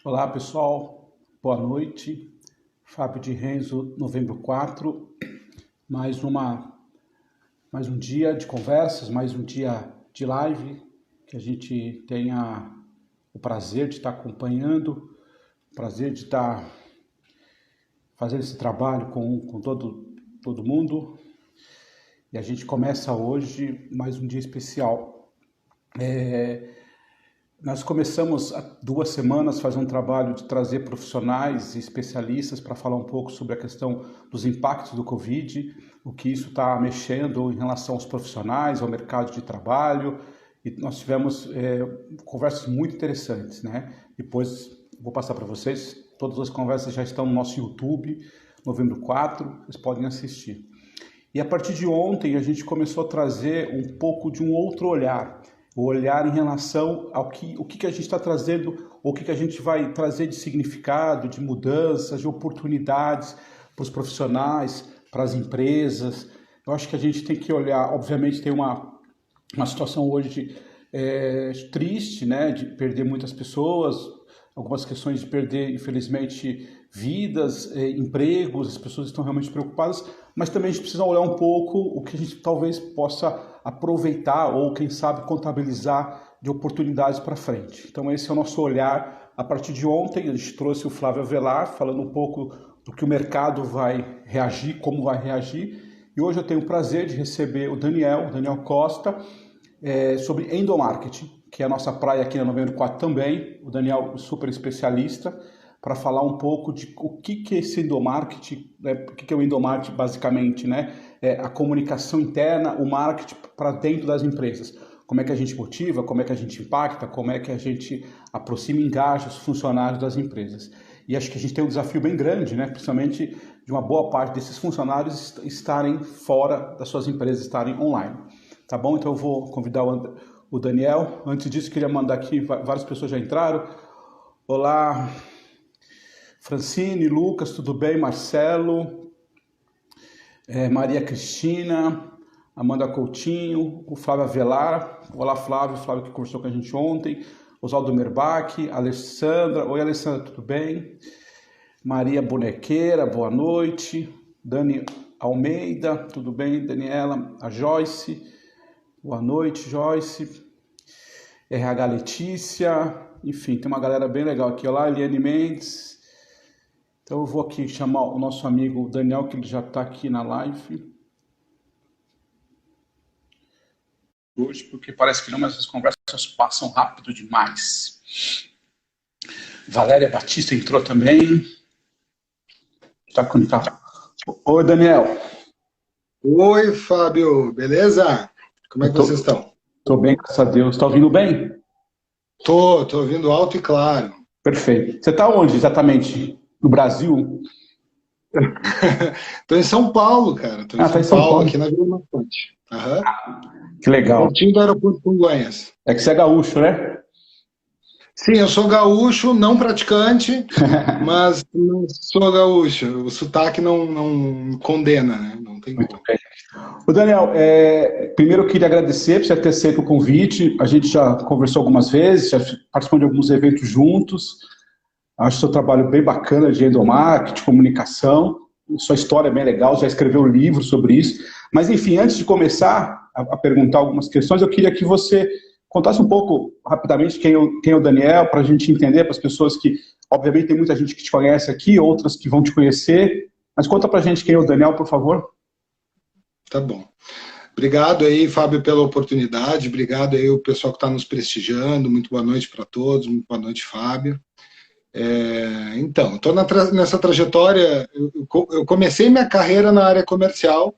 Olá, pessoal. Boa noite. Fábio de Renzo, novembro 4. Mais uma, mais um dia de conversas, mais um dia de live que a gente tenha o prazer de estar acompanhando, o prazer de estar fazendo esse trabalho com todo mundo. E a gente começa hoje mais um dia especial. Nós começamos há 2 semanas a fazer um trabalho de trazer profissionais e especialistas para falar um pouco sobre a questão dos impactos do Covid, o que isso está mexendo em relação aos profissionais, ao mercado de trabalho. E nós tivemos conversas muito interessantes, né? Depois vou passar para vocês. Todas as conversas já estão no nosso YouTube, novembro 4, vocês podem assistir. E a partir de ontem a gente começou a trazer um pouco de um outro olhar, o olhar em relação ao que a gente está trazendo, ou o que a gente vai trazer de significado, de mudanças, de oportunidades para os profissionais, para as empresas. Eu acho que a gente tem que olhar, obviamente tem uma situação hoje triste, né, de perder muitas pessoas, algumas questões de perder, infelizmente, vidas, empregos, as pessoas estão realmente preocupadas, mas também a gente precisa olhar um pouco o que a gente talvez possa aproveitar ou, quem sabe, contabilizar de oportunidades para frente. Então esse é o nosso olhar. A partir de ontem, a gente trouxe o Flávio Avelar, falando um pouco do que o mercado vai reagir, como vai reagir, e hoje eu tenho o prazer de receber o Daniel Costa, sobre endomarketing, que é a nossa praia aqui na Novembro 4 também. O Daniel é super especialista para falar um pouco de o que é esse endomarketing, né? O que é o endomarketing basicamente, né? A comunicação interna, o marketing para dentro das empresas. Como é que a gente motiva, como é que a gente impacta, como é que a gente aproxima e engaja os funcionários das empresas. E acho que a gente tem um desafio bem grande, né? Principalmente de uma boa parte desses funcionários estarem fora das suas empresas, estarem online. Tá bom? Então eu vou convidar o Daniel. Antes disso, queria mandar aqui, várias pessoas já entraram. Olá, Francine, Lucas, tudo bem? Marcelo, Maria Cristina, Amanda Coutinho, o Flávio Avelar. Olá, Flávio que conversou com a gente ontem. Oswaldo Merbach, Alessandra. Oi, Alessandra, tudo bem? Maria Bonequeira, boa noite. Dani Almeida, tudo bem? Daniela, a Joyce, boa noite, Joyce. RH Letícia, enfim, tem uma galera bem legal aqui. Olá, Eliane Mendes. Então eu vou aqui chamar o nosso amigo Daniel, que ele já está aqui na live. Hoje, porque parece que não, mas as conversas passam rápido demais. Valéria Batista entrou também. Tá conectado. Oi, Daniel. Oi, Fábio, beleza? Como é que vocês estão? Tô bem, graças a Deus. Tá ouvindo bem? Tô ouvindo alto e claro. Perfeito. Você tá onde exatamente? No Brasil? Tô em São Paulo, cara. Tô em Tá em São São Paulo, Paulo. aqui na Vila Maçante. Aham. Que legal. Pertinho do aeroporto de Congonhas. É que você é gaúcho, né? Sim, eu sou gaúcho, não praticante, mas sou gaúcho. O sotaque não condena, né? Não tem Muito como. bem. O Daniel, primeiro eu queria agradecer por você ter aceito o convite. A gente já conversou algumas vezes, já participou de alguns eventos juntos. Acho seu trabalho bem bacana de endomarketing, comunicação. Sua história é bem legal, já escreveu um livro sobre isso. Mas, enfim, antes de começar a perguntar algumas questões, eu queria que você contasse um pouco, rapidamente, quem é o Daniel, para a gente entender, para as pessoas que, obviamente, tem muita gente que te conhece aqui, outras que vão te conhecer. Mas conta para a gente quem é o Daniel, por favor. Tá bom. Obrigado aí, Fábio, pela oportunidade. Obrigado aí o pessoal que está nos prestigiando. Muito boa noite para todos. Muito boa noite, Fábio. Então, estou nessa trajetória. Eu comecei minha carreira na área comercial,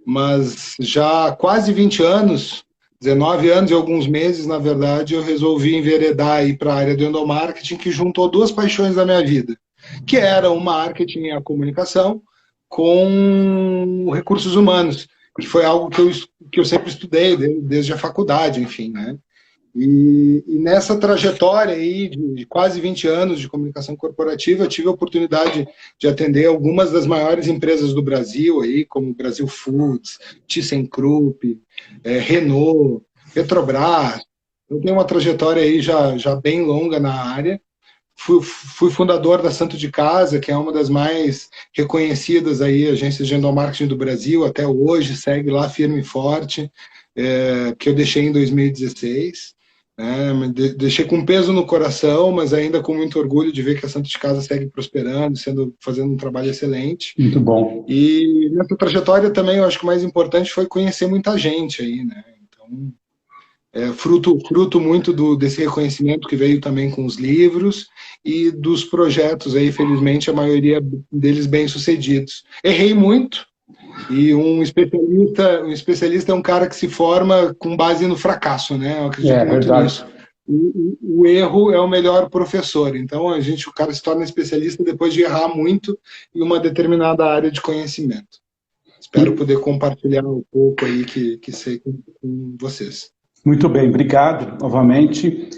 mas já há quase 20 anos, 19 anos e alguns meses, na verdade, eu resolvi enveredar aí para a área do endomarketing, que juntou duas paixões da minha vida, que eram o marketing e a comunicação com recursos humanos, que foi algo que eu sempre estudei desde a faculdade, enfim, né? E nessa trajetória aí de quase 20 anos de comunicação corporativa, eu tive a oportunidade de atender algumas das maiores empresas do Brasil, aí, como Brasil Foods, ThyssenKrupp, Renault, Petrobras. Eu tenho uma trajetória aí já bem longa na área, fui fundador da Santo de Casa, que é uma das mais reconhecidas aí, agências de endomarketing do Brasil, até hoje, segue lá firme e forte, que eu deixei em 2016. Deixei com peso no coração, mas ainda com muito orgulho de ver que a Santo de Casa segue prosperando, fazendo um trabalho excelente. Muito bom. E nessa trajetória também, eu acho que o mais importante foi conhecer muita gente aí, né? Então, fruto muito desse reconhecimento que veio também com os livros e dos projetos aí, felizmente, a maioria deles bem-sucedidos. Errei muito, e um especialista é um cara que se forma com base no fracasso, né? Eu acredito muito verdade. nisso. O erro é o melhor professor. Então, o cara se torna especialista depois de errar muito em uma determinada área de conhecimento. Espero poder compartilhar um pouco aí que sei com vocês. Muito bem, obrigado novamente.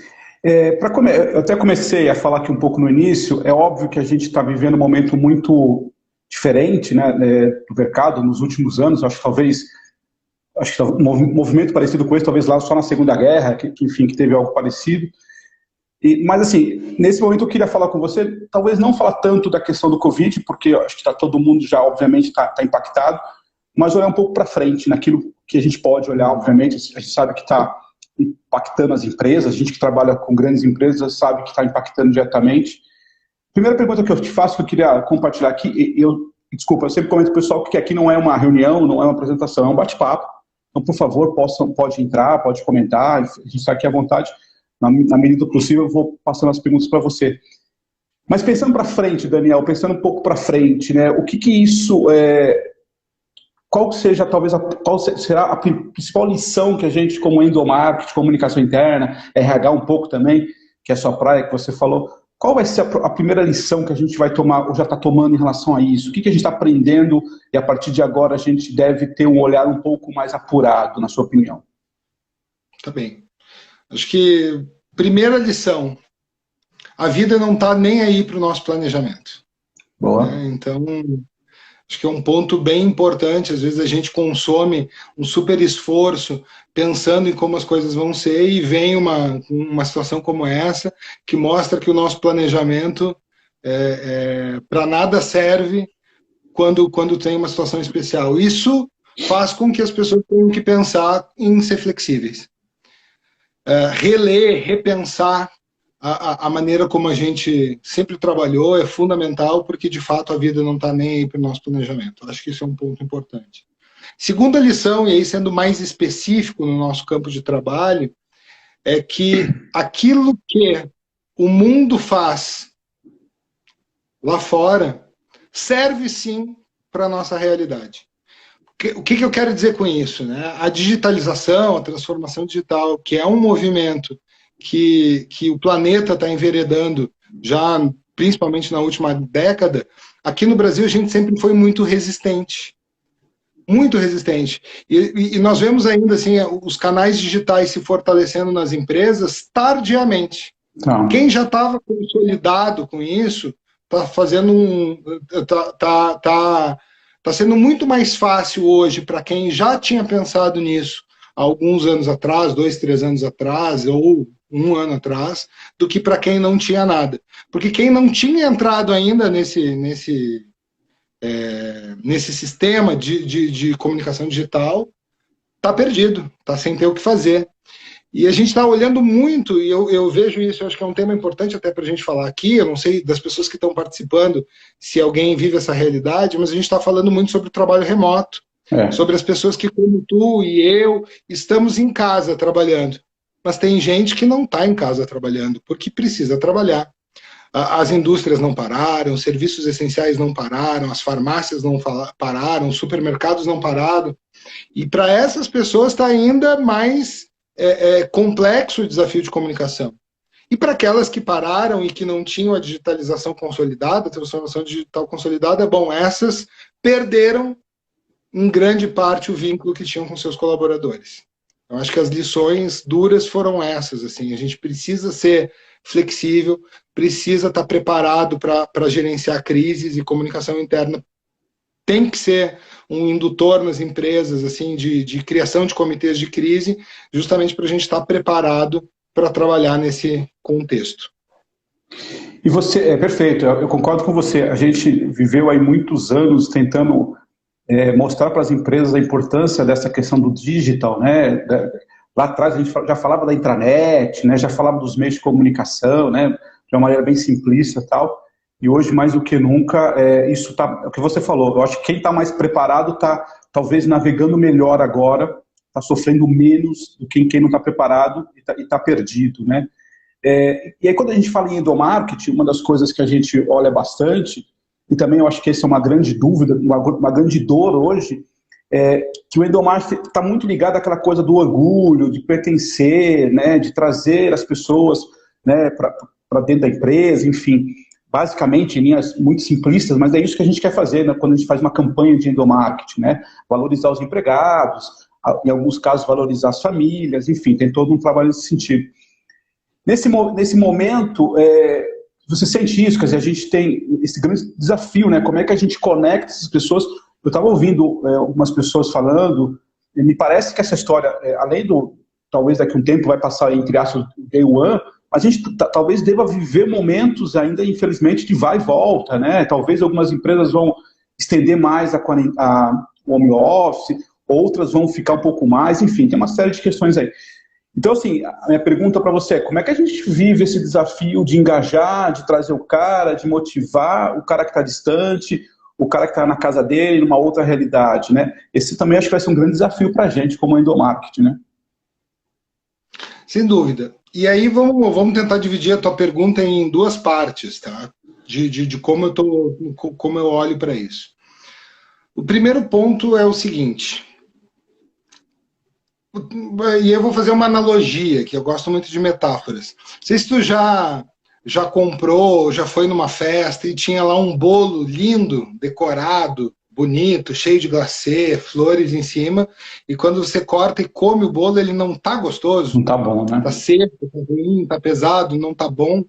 Eu até comecei a falar aqui um pouco no início, é óbvio que a gente está vivendo um momento muito diferente, né, do mercado nos últimos anos. Acho que um movimento parecido com esse, talvez lá só na Segunda Guerra, enfim, que teve algo parecido. Mas, assim, nesse momento eu queria falar com você, talvez não falar tanto da questão do Covid, porque eu acho que todo mundo já, obviamente, está impactado, mas olhar um pouco para frente, naquilo que a gente pode olhar, obviamente. A gente sabe que está impactando as empresas, a gente que trabalha com grandes empresas sabe que está impactando diretamente. Primeira pergunta que eu te faço, que eu queria compartilhar aqui, desculpa, eu sempre comento para o pessoal que aqui não é uma reunião, não é uma apresentação, é um bate-papo. Então, por favor, pode entrar, pode comentar, a gente está aqui à vontade. Na medida do possível, eu vou passando as perguntas para você. Mas pensando para frente, Daniel, pensando um pouco para frente, né, o que isso qual será a principal lição que a gente, como endomarketing, comunicação interna, RH um pouco também, que é a sua praia, que você falou, qual vai ser a primeira lição que a gente vai tomar, ou já está tomando em relação a isso? O que a gente está aprendendo e a partir de agora a gente deve ter um olhar um pouco mais apurado, na sua opinião? Tá bem. Acho que, primeira lição, a vida não está nem aí para o nosso planejamento. Boa. Então, acho que é um ponto bem importante. Às vezes a gente consome um super esforço pensando em como as coisas vão ser e vem uma situação como essa que mostra que o nosso planejamento para nada serve quando tem uma situação especial. Isso faz com que as pessoas tenham que pensar em ser flexíveis. Reler, repensar a maneira como a gente sempre trabalhou é fundamental, porque de fato a vida não está nem aí para o nosso planejamento. Acho que isso é um ponto importante. Segunda lição, e aí sendo mais específico no nosso campo de trabalho, é que aquilo que o mundo faz lá fora serve sim para a nossa realidade. O que eu quero dizer com isso, né? A digitalização, a transformação digital, que é um movimento que o planeta está enveredando já, principalmente na última década, aqui no Brasil a gente sempre foi muito resistente. Muito resistente. E nós vemos ainda assim, os canais digitais se fortalecendo nas empresas tardiamente. Não. Quem já estava consolidado com isso está fazendo tá sendo muito mais fácil hoje para quem já tinha pensado nisso há alguns anos atrás, 2, 3 anos atrás, ou 1 ano atrás, do que para quem não tinha nada. Porque quem não tinha entrado ainda nesse sistema de comunicação digital está perdido, está sem ter o que fazer. E a gente está olhando muito, e eu vejo isso, eu acho que é um tema importante até para a gente falar aqui. Eu não sei das pessoas que estão participando se alguém vive essa realidade, mas a gente está falando muito sobre o trabalho remoto, sobre as pessoas que, como tu e eu, estamos em casa trabalhando. Mas tem gente que não está em casa trabalhando, porque precisa trabalhar. As indústrias não pararam, os serviços essenciais não pararam, as farmácias não pararam, os supermercados não pararam. E para essas pessoas está ainda mais complexo o desafio de comunicação. E para aquelas que pararam e que não tinham a digitalização consolidada, a transformação digital consolidada, bom, essas perderam em grande parte o vínculo que tinham com seus colaboradores. Eu acho que as lições duras foram essas. Assim, a gente precisa ser flexível, precisa estar preparado para gerenciar crises, e comunicação interna tem que ser um indutor nas empresas, assim, de criação de comitês de crise, justamente para a gente estar preparado para trabalhar nesse contexto. E você, perfeito, eu concordo com você. A gente viveu aí muitos anos tentando mostrar para as empresas a importância dessa questão do digital, né? Lá atrás a gente já falava da intranet, né? Já falava dos meios de comunicação, né? De uma maneira bem simplista e tal. E hoje, mais do que nunca, isso tá, é o que você falou. Eu acho que quem está mais preparado está talvez navegando melhor agora, está sofrendo menos do que quem não está preparado e está perdido, né? E aí quando a gente fala em endomarketing, uma das coisas que a gente olha bastante, e também eu acho que essa é uma grande dúvida, uma grande dor hoje, que o endomarketing está muito ligado àquela coisa do orgulho, de pertencer, né, de trazer as pessoas, né, para dentro da empresa, enfim, basicamente em linhas muito simplistas, mas é isso que a gente quer fazer, né, quando a gente faz uma campanha de endomarketing, né, valorizar os empregados, em alguns casos valorizar as famílias, enfim, tem todo um trabalho nesse sentido. Nesse momento, você sente isso, quer dizer, a gente tem esse grande desafio, né? Como é que a gente conecta essas pessoas? Eu estava ouvindo algumas pessoas falando, e me parece que essa história, além talvez daqui a um tempo vai passar, entre aspas, day one, a gente talvez deva viver momentos ainda, infelizmente, de vai e volta, né? Talvez algumas empresas vão estender mais a home office, outras vão ficar um pouco mais, enfim, tem uma série de questões aí. Então, assim, a minha pergunta para você é, como é que a gente vive esse desafio de engajar, de trazer o cara, de motivar o cara que está distante, o cara que está na casa dele, numa outra realidade, né? Esse também acho que vai ser um grande desafio para a gente, como endomarketing, né? Sem dúvida. E aí vamos tentar dividir a tua pergunta em duas partes, tá? De como eu olho para isso. O primeiro ponto é o seguinte... E eu vou fazer uma analogia, que eu gosto muito de metáforas. Não sei se tu já comprou, já foi numa festa e tinha lá um bolo lindo, decorado, bonito, cheio de glacê, flores em cima, e quando você corta e come o bolo, ele não tá gostoso. Não tá bom, né? Tá seco, tá ruim, tá pesado, não tá bom.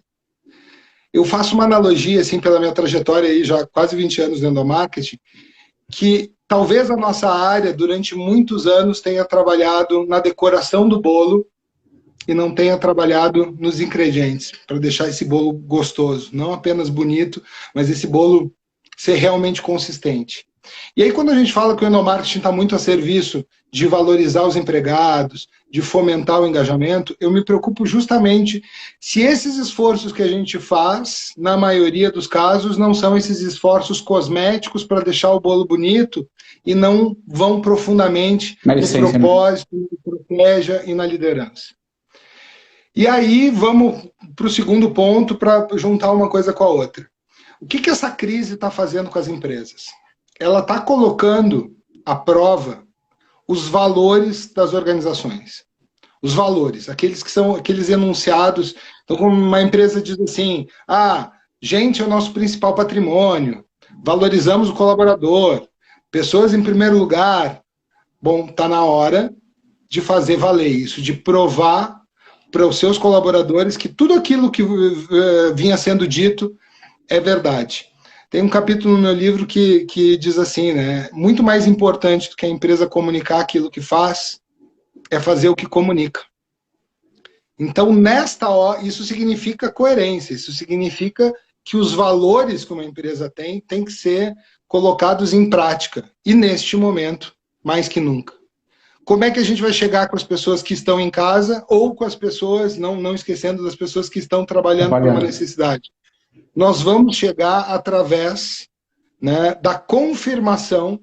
Eu faço uma analogia, assim, pela minha trajetória aí, já quase 20 anos dentro do marketing, que talvez a nossa área, durante muitos anos, tenha trabalhado na decoração do bolo e não tenha trabalhado nos ingredientes, para deixar esse bolo gostoso. Não apenas bonito, mas esse bolo ser realmente consistente. E aí, quando a gente fala que o endomarketing está muito a serviço de valorizar os empregados, de fomentar o engajamento, eu me preocupo justamente se esses esforços que a gente faz, na maioria dos casos, não são esses esforços cosméticos para deixar o bolo bonito e não vão profundamente no propósito, na estratégia e na liderança. E aí, vamos para o segundo ponto, para juntar uma coisa com a outra. O que essa crise está fazendo com as empresas? Ela está colocando à prova os valores das organizações. Os valores, aqueles que são aqueles enunciados. Então, como uma empresa diz assim, gente é o nosso principal patrimônio, valorizamos o colaborador, pessoas em primeiro lugar. Bom, está na hora de fazer valer isso, de provar para os seus colaboradores que tudo aquilo que vinha sendo dito é verdade. Tem um capítulo no meu livro que diz assim, né? Muito mais importante do que a empresa comunicar aquilo que faz é fazer o que comunica. Então, nesta hora, isso significa coerência, isso significa que os valores que uma empresa tem que ser colocados em prática. E neste momento, mais que nunca. Como é que a gente vai chegar com as pessoas que estão em casa ou com as pessoas, não esquecendo das pessoas que estão trabalhando por uma necessidade? Nós vamos chegar através, né, da confirmação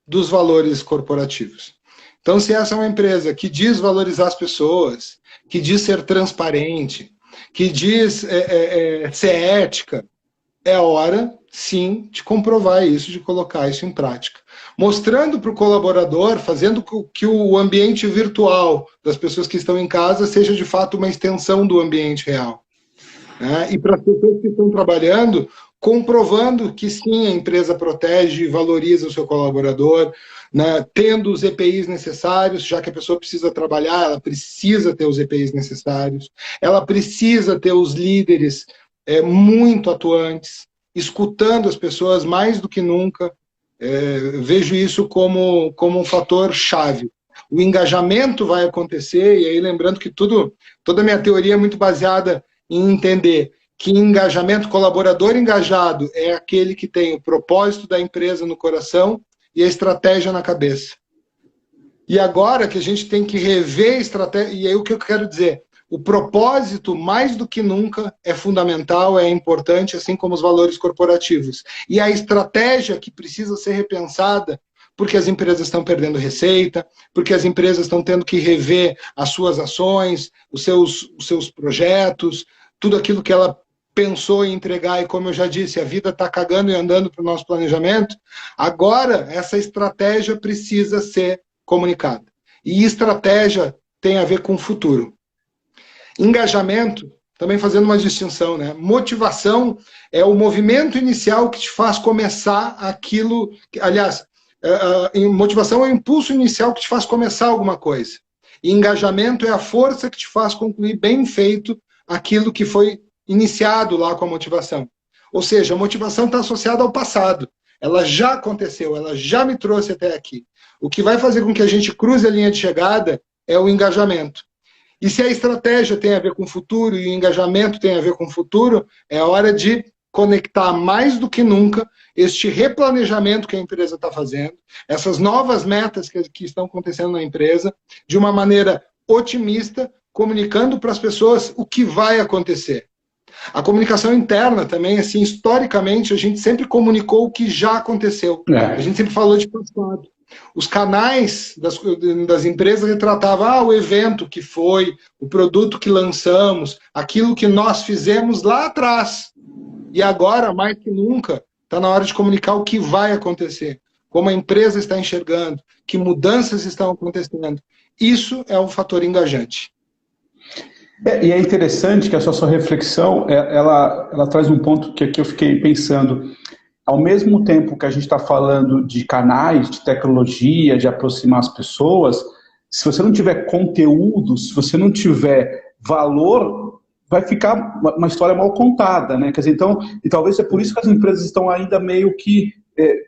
dos valores corporativos. Então, se essa é uma empresa que diz valorizar as pessoas, que diz ser transparente, que diz ser ética, é hora, sim, de comprovar isso, de colocar isso em prática. Mostrando para o colaborador, fazendo que o ambiente virtual das pessoas que estão em casa seja, de fato, uma extensão do ambiente real. E para as pessoas que estão trabalhando, comprovando que sim, a empresa protege e valoriza o seu colaborador, né, tendo os EPIs necessários, já que a pessoa precisa trabalhar, ela precisa ter os EPIs necessários, ela precisa ter os líderes muito atuantes, escutando as pessoas mais do que nunca. Vejo isso como um fator chave. O engajamento vai acontecer, e aí lembrando que toda a minha teoria é muito baseada em entender que engajamento, colaborador engajado é aquele que tem o propósito da empresa no coração e a estratégia na cabeça. E agora que a gente tem que rever a estratégia, e aí o que eu quero dizer? O propósito, mais do que nunca, é fundamental, é importante, assim como os valores corporativos. E a estratégia que precisa ser repensada, porque as empresas estão perdendo receita, porque as empresas estão tendo que rever as suas ações, os seus projetos, tudo aquilo que ela pensou em entregar, e como eu já disse, a vida está cagando e andando para o nosso planejamento. Agora, essa estratégia precisa ser comunicada. E estratégia tem a ver com o futuro. Engajamento, também fazendo uma distinção, né? Motivação é o movimento inicial que te faz começar aquilo... Aliás, motivação é o impulso inicial que te faz começar alguma coisa. E engajamento é a força que te faz concluir bem feito aquilo que foi iniciado lá com a motivação. Ou seja, a motivação está associada ao passado. Ela já aconteceu, ela já me trouxe até aqui. O que vai fazer com que a gente cruze a linha de chegada é o engajamento. E se a estratégia tem a ver com o futuro e o engajamento tem a ver com o futuro, é hora de conectar mais do que nunca este replanejamento que a empresa está fazendo, essas novas metas que estão acontecendo na empresa, de uma maneira otimista, comunicando para as pessoas o que vai acontecer. A comunicação interna também, assim, historicamente, a gente sempre comunicou o que já aconteceu. A gente sempre falou de passado. Os canais das empresas retratavam o evento que foi, o produto que lançamos, aquilo que nós fizemos lá atrás. E agora, mais que nunca, está na hora de comunicar o que vai acontecer, como a empresa está enxergando, que mudanças estão acontecendo. Isso é um fator engajante. E é interessante que essa sua reflexão, ela traz um ponto que aqui eu fiquei pensando. Ao mesmo tempo que a gente está falando de canais, de tecnologia, de aproximar as pessoas, se você não tiver conteúdo, se você não tiver valor, vai ficar uma história mal contada, né? Quer dizer, então, e talvez é por isso que as empresas estão ainda meio que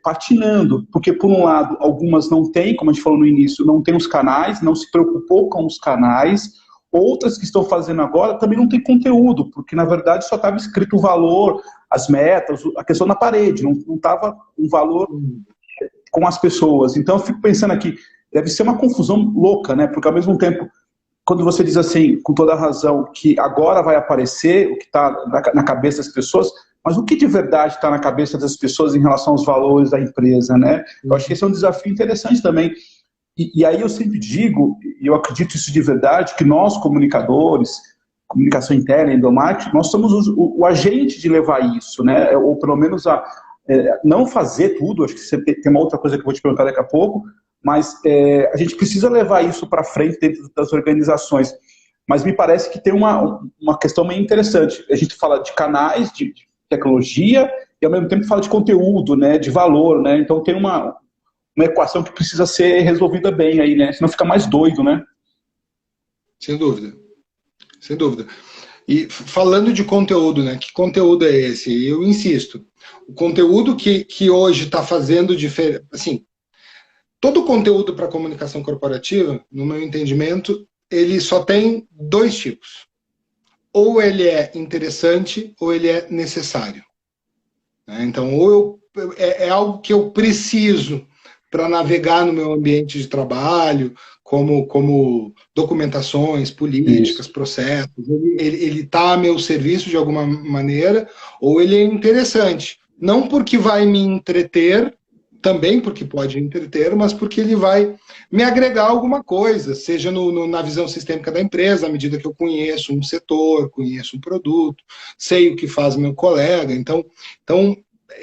patinando, porque por um lado, algumas não têm, como a gente falou no início, não tem os canais, não se preocupou com os canais. Outras que estão fazendo agora também não tem conteúdo, porque na verdade só estava escrito o valor, as metas, a questão na parede, não estava um valor com as pessoas. Então eu fico pensando aqui, deve ser uma confusão louca, né? Porque ao mesmo tempo, quando você diz assim, com toda a razão, que agora vai aparecer o que está na cabeça das pessoas, mas o que de verdade está na cabeça das pessoas em relação aos valores da empresa, né? Eu acho que esse é um desafio interessante também. E aí eu sempre digo, e eu acredito isso de verdade, que nós, comunicadores, comunicação interna, endomarketing, nós somos o agente de levar isso, né? Ou pelo menos não fazer tudo, acho que você tem uma outra coisa que eu vou te perguntar daqui a pouco, mas a gente precisa levar isso para frente dentro das organizações. Mas me parece que tem uma questão meio interessante. A gente fala de canais, de tecnologia, e ao mesmo tempo fala de conteúdo, né? De valor, né? Então tem uma equação que precisa ser resolvida bem aí, né? Senão fica mais doido, né? Sem dúvida. Sem dúvida. E falando de conteúdo, né? Que conteúdo é esse? Eu insisto. O conteúdo que hoje está fazendo diferença... Assim, todo conteúdo para comunicação corporativa, no meu entendimento, ele só tem dois tipos. Ou ele é interessante, ou ele é necessário. Então, ou é algo que eu preciso para navegar no meu ambiente de trabalho, como documentações, políticas, processos. Ele está a meu serviço de alguma maneira, ou ele é interessante. Não porque vai me entreter, também porque pode entreter, mas porque ele vai me agregar alguma coisa, seja na visão sistêmica da empresa, à medida que eu conheço um setor, conheço um produto, sei o que faz meu colega. Então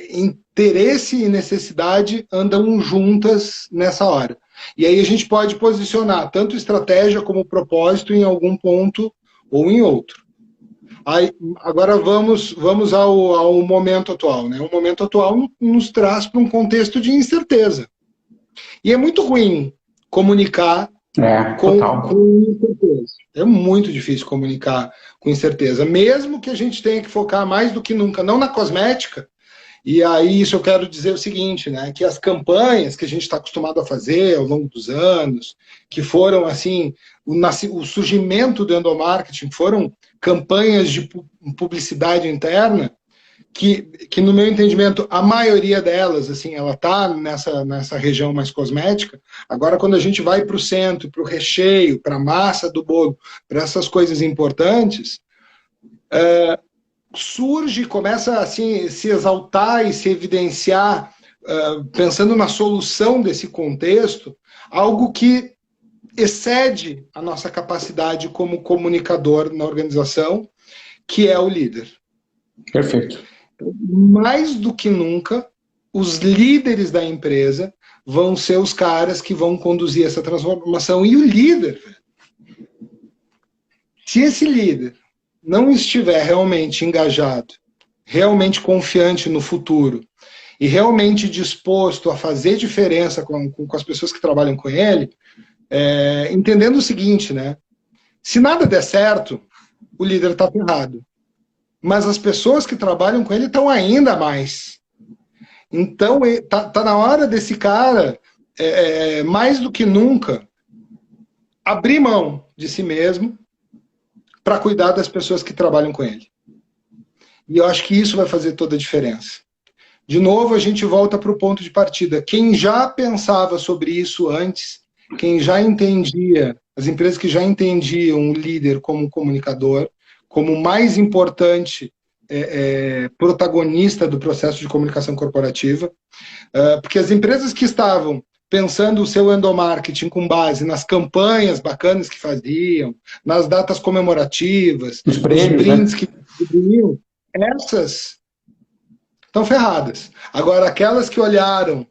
interesse e necessidade andam juntas nessa hora. E aí a gente pode posicionar tanto estratégia como propósito em algum ponto ou em outro. Aí, agora vamos ao momento atual, né? O momento atual nos traz para um contexto de incerteza. E é muito ruim comunicar com incerteza. É muito difícil comunicar com incerteza. Mesmo que a gente tenha que focar mais do que nunca, não na cosmética, E aí isso eu quero dizer o seguinte, né, que as campanhas que a gente está acostumado a fazer ao longo dos anos, que foram assim, o surgimento do endomarketing, foram campanhas de publicidade interna, que no meu entendimento, a maioria delas, assim, ela está nessa região mais cosmética. Agora, quando a gente vai para o centro, para o recheio, para a massa do bolo, para essas coisas importantes, surge, começa assim, se exaltar e se evidenciar, pensando na solução desse contexto, algo que excede a nossa capacidade como comunicador na organização, que é o líder. Perfeito. Mais do que nunca, os líderes da empresa vão ser os caras que vão conduzir essa transformação. E o líder, se esse líder não estiver realmente engajado, realmente confiante no futuro e realmente disposto a fazer diferença com as pessoas que trabalham com ele, entendendo o seguinte, né? Se nada der certo, o líder está ferrado. Mas as pessoas que trabalham com ele estão ainda mais. Então, tá na hora desse cara, mais do que nunca, abrir mão de si mesmo para cuidar das pessoas que trabalham com ele. E eu acho que isso vai fazer toda a diferença. De novo, a gente volta para o ponto de partida. Quem já pensava sobre isso antes, quem já entendia, as empresas que já entendiam o líder como comunicador, como o mais importante protagonista do processo de comunicação corporativa, porque as empresas que estavam pensando o seu endomarketing com base nas campanhas bacanas que faziam, nas datas comemorativas, os prêmios, brindes, né, que distribuíam, essas estão ferradas. Agora, aquelas que olharam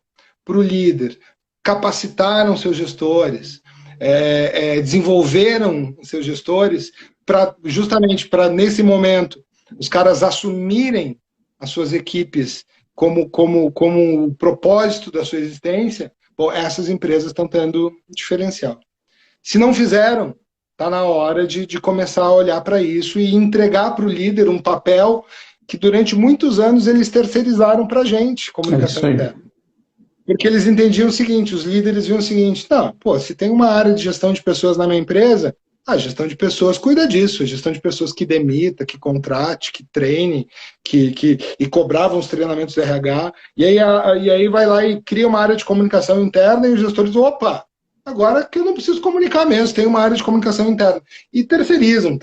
para o líder, capacitaram seus gestores, desenvolveram seus gestores, justamente para, nesse momento, os caras assumirem as suas equipes como o propósito da sua existência, bom, essas empresas estão tendo diferencial. Se não fizeram, está na hora de começar a olhar para isso e entregar para o líder um papel que durante muitos anos eles terceirizaram para a gente, comunicação interna. Porque eles entendiam o seguinte, os líderes viam o seguinte, não, pô, se tem uma área de gestão de pessoas na minha empresa, a gestão de pessoas cuida disso, a gestão de pessoas que demita, que contrate, que treine, e cobravam os treinamentos do RH, e aí vai lá e cria uma área de comunicação interna e os gestores, opa, agora que eu não preciso comunicar mesmo, tem uma área de comunicação interna. E terceirizam.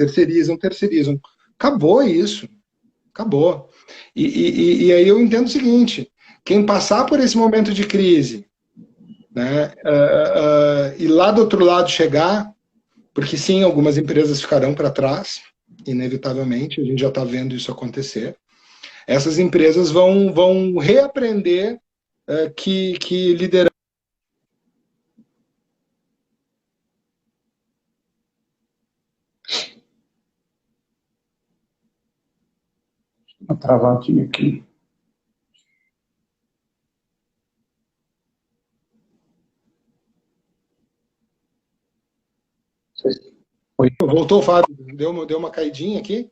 Acabou isso. Acabou. E aí eu entendo o seguinte, quem passar por esse momento de crise, né, e lá do outro lado chegar, porque sim, algumas empresas ficarão para trás, inevitavelmente, a gente já está vendo isso acontecer. Essas empresas vão reaprender que liderança... Uma travadinha aqui. Foi. Voltou, Fábio? Deu uma caidinha aqui?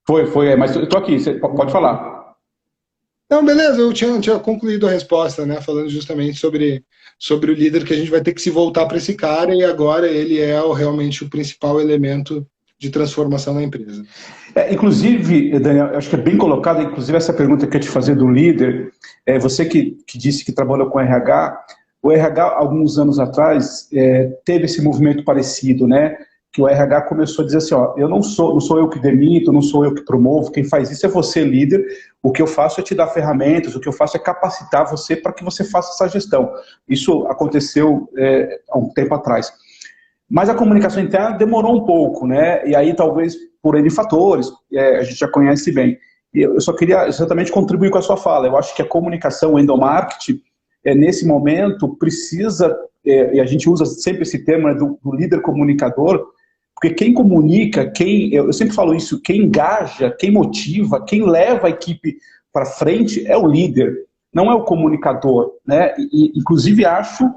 Foi, mas eu tô aqui, você pode falar. Não, beleza, eu tinha concluído a resposta, né, falando justamente sobre o líder, que a gente vai ter que se voltar para esse cara, e agora ele é realmente o principal elemento de transformação na empresa. Inclusive, Daniel, eu acho que é bem colocado, inclusive essa pergunta que eu te fazer do líder, você que disse que trabalhou com RH, o RH, alguns anos atrás, teve esse movimento parecido, né? Que o RH começou a dizer assim, ó, não sou eu que demito, não sou eu que promovo, quem faz isso é você, líder, o que eu faço é te dar ferramentas, o que eu faço é capacitar você para que você faça essa gestão. Isso aconteceu há um tempo atrás. Mas a comunicação interna demorou um pouco, né? E aí talvez por N fatores, a gente já conhece bem. E eu só queria exatamente contribuir com a sua fala. Eu acho que a comunicação, o endomarketing, nesse momento precisa, e a gente usa sempre esse termo, né, do líder comunicador, porque quem comunica, eu sempre falo isso, quem engaja, quem motiva, quem leva a equipe para frente é o líder, não é o comunicador, né? E, inclusive, acho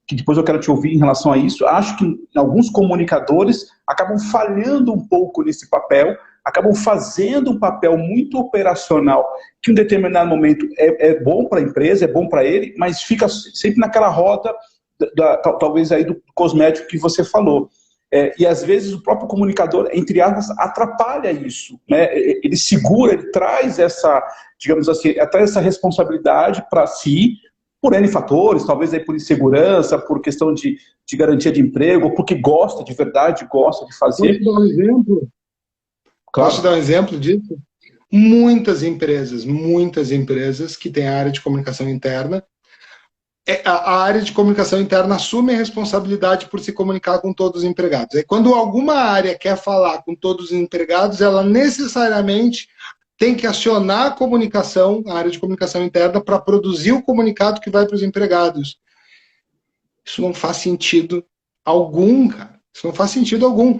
que, depois eu quero te ouvir em relação a isso, acho que alguns comunicadores acabam falhando um pouco nesse papel, acabam fazendo um papel muito operacional, que em um determinado momento é bom para a empresa, é bom para ele, mas fica sempre naquela roda, talvez aí do cosmético que você falou. E às vezes o próprio comunicador, entre aspas, atrapalha isso, né? Ele segura, ele traz essa, digamos assim, traz essa responsabilidade para si, por N fatores, talvez aí por insegurança, por questão de garantia de emprego, ou porque gosta de verdade, gosta de fazer. Posso dar um exemplo? Claro. Posso dar um exemplo disso? Muitas empresas que têm a área de comunicação interna, a área de comunicação interna assume a responsabilidade por se comunicar com todos os empregados. Quando alguma área quer falar com todos os empregados, ela necessariamente tem que acionar a comunicação, a área de comunicação interna, para produzir o comunicado que vai para os empregados. Isso não faz sentido algum, cara. Isso não faz sentido algum.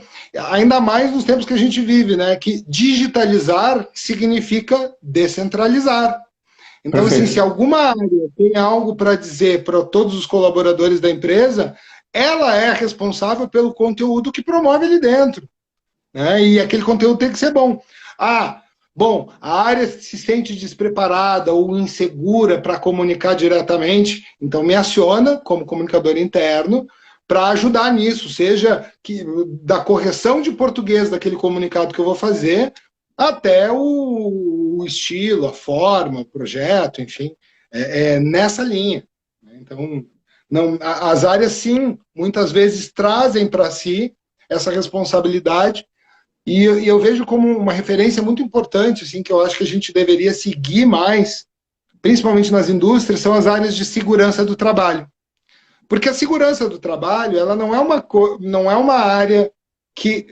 Ainda mais nos tempos que a gente vive, né? Que digitalizar significa descentralizar. Então, assim, se alguma área tem algo para dizer para todos os colaboradores da empresa, ela é responsável pelo conteúdo que promove ali dentro, né? E aquele conteúdo tem que ser bom. Bom, a área se sente despreparada ou insegura para comunicar diretamente, então me aciona como comunicador interno para ajudar nisso, seja da correção de português daquele comunicado que eu vou fazer, até o estilo, a forma, o projeto, enfim, nessa linha. Então, as áreas, sim, muitas vezes trazem para si essa responsabilidade, e eu vejo como uma referência muito importante, assim, que eu acho que a gente deveria seguir mais, principalmente nas indústrias, são as áreas de segurança do trabalho. Porque a segurança do trabalho, ela não é uma área que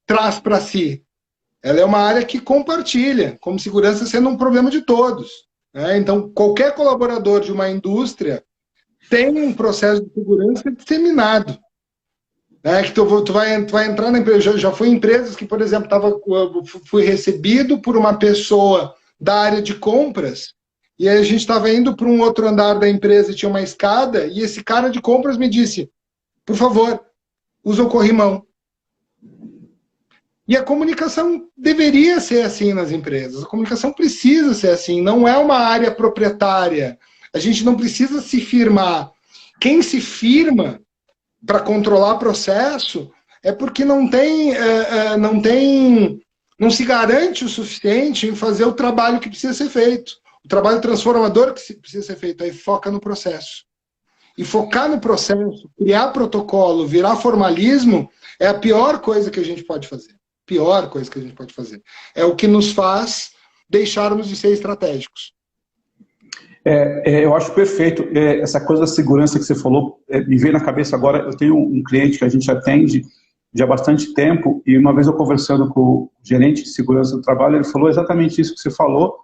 traz para si. Ela é uma área que compartilha, como segurança sendo um problema de todos, né? Então, qualquer colaborador de uma indústria tem um processo de segurança disseminado. Né? Que tu vai entrar na empresa. Já fui em empresas que, por exemplo, fui recebido por uma pessoa da área de compras, e aí a gente estava indo para um outro andar da empresa e tinha uma escada, e esse cara de compras me disse, por favor, usa o corrimão. E a comunicação deveria ser assim nas empresas. A comunicação precisa ser assim. Não é uma área proprietária. A gente não precisa se firmar. Quem se firma para controlar processo é porque não se garante o suficiente em fazer o trabalho que precisa ser feito. O trabalho transformador que precisa ser feito. Aí foca no processo. E focar no processo, criar protocolo, virar formalismo, é a pior coisa que a gente pode fazer. Pior coisa que a gente pode fazer. É o que nos faz deixarmos de ser estratégicos. Eu acho perfeito. Essa coisa da segurança que você falou, me veio na cabeça agora. Eu tenho um cliente que a gente atende já há bastante tempo, e uma vez eu conversando com o gerente de segurança do trabalho, ele falou exatamente isso que você falou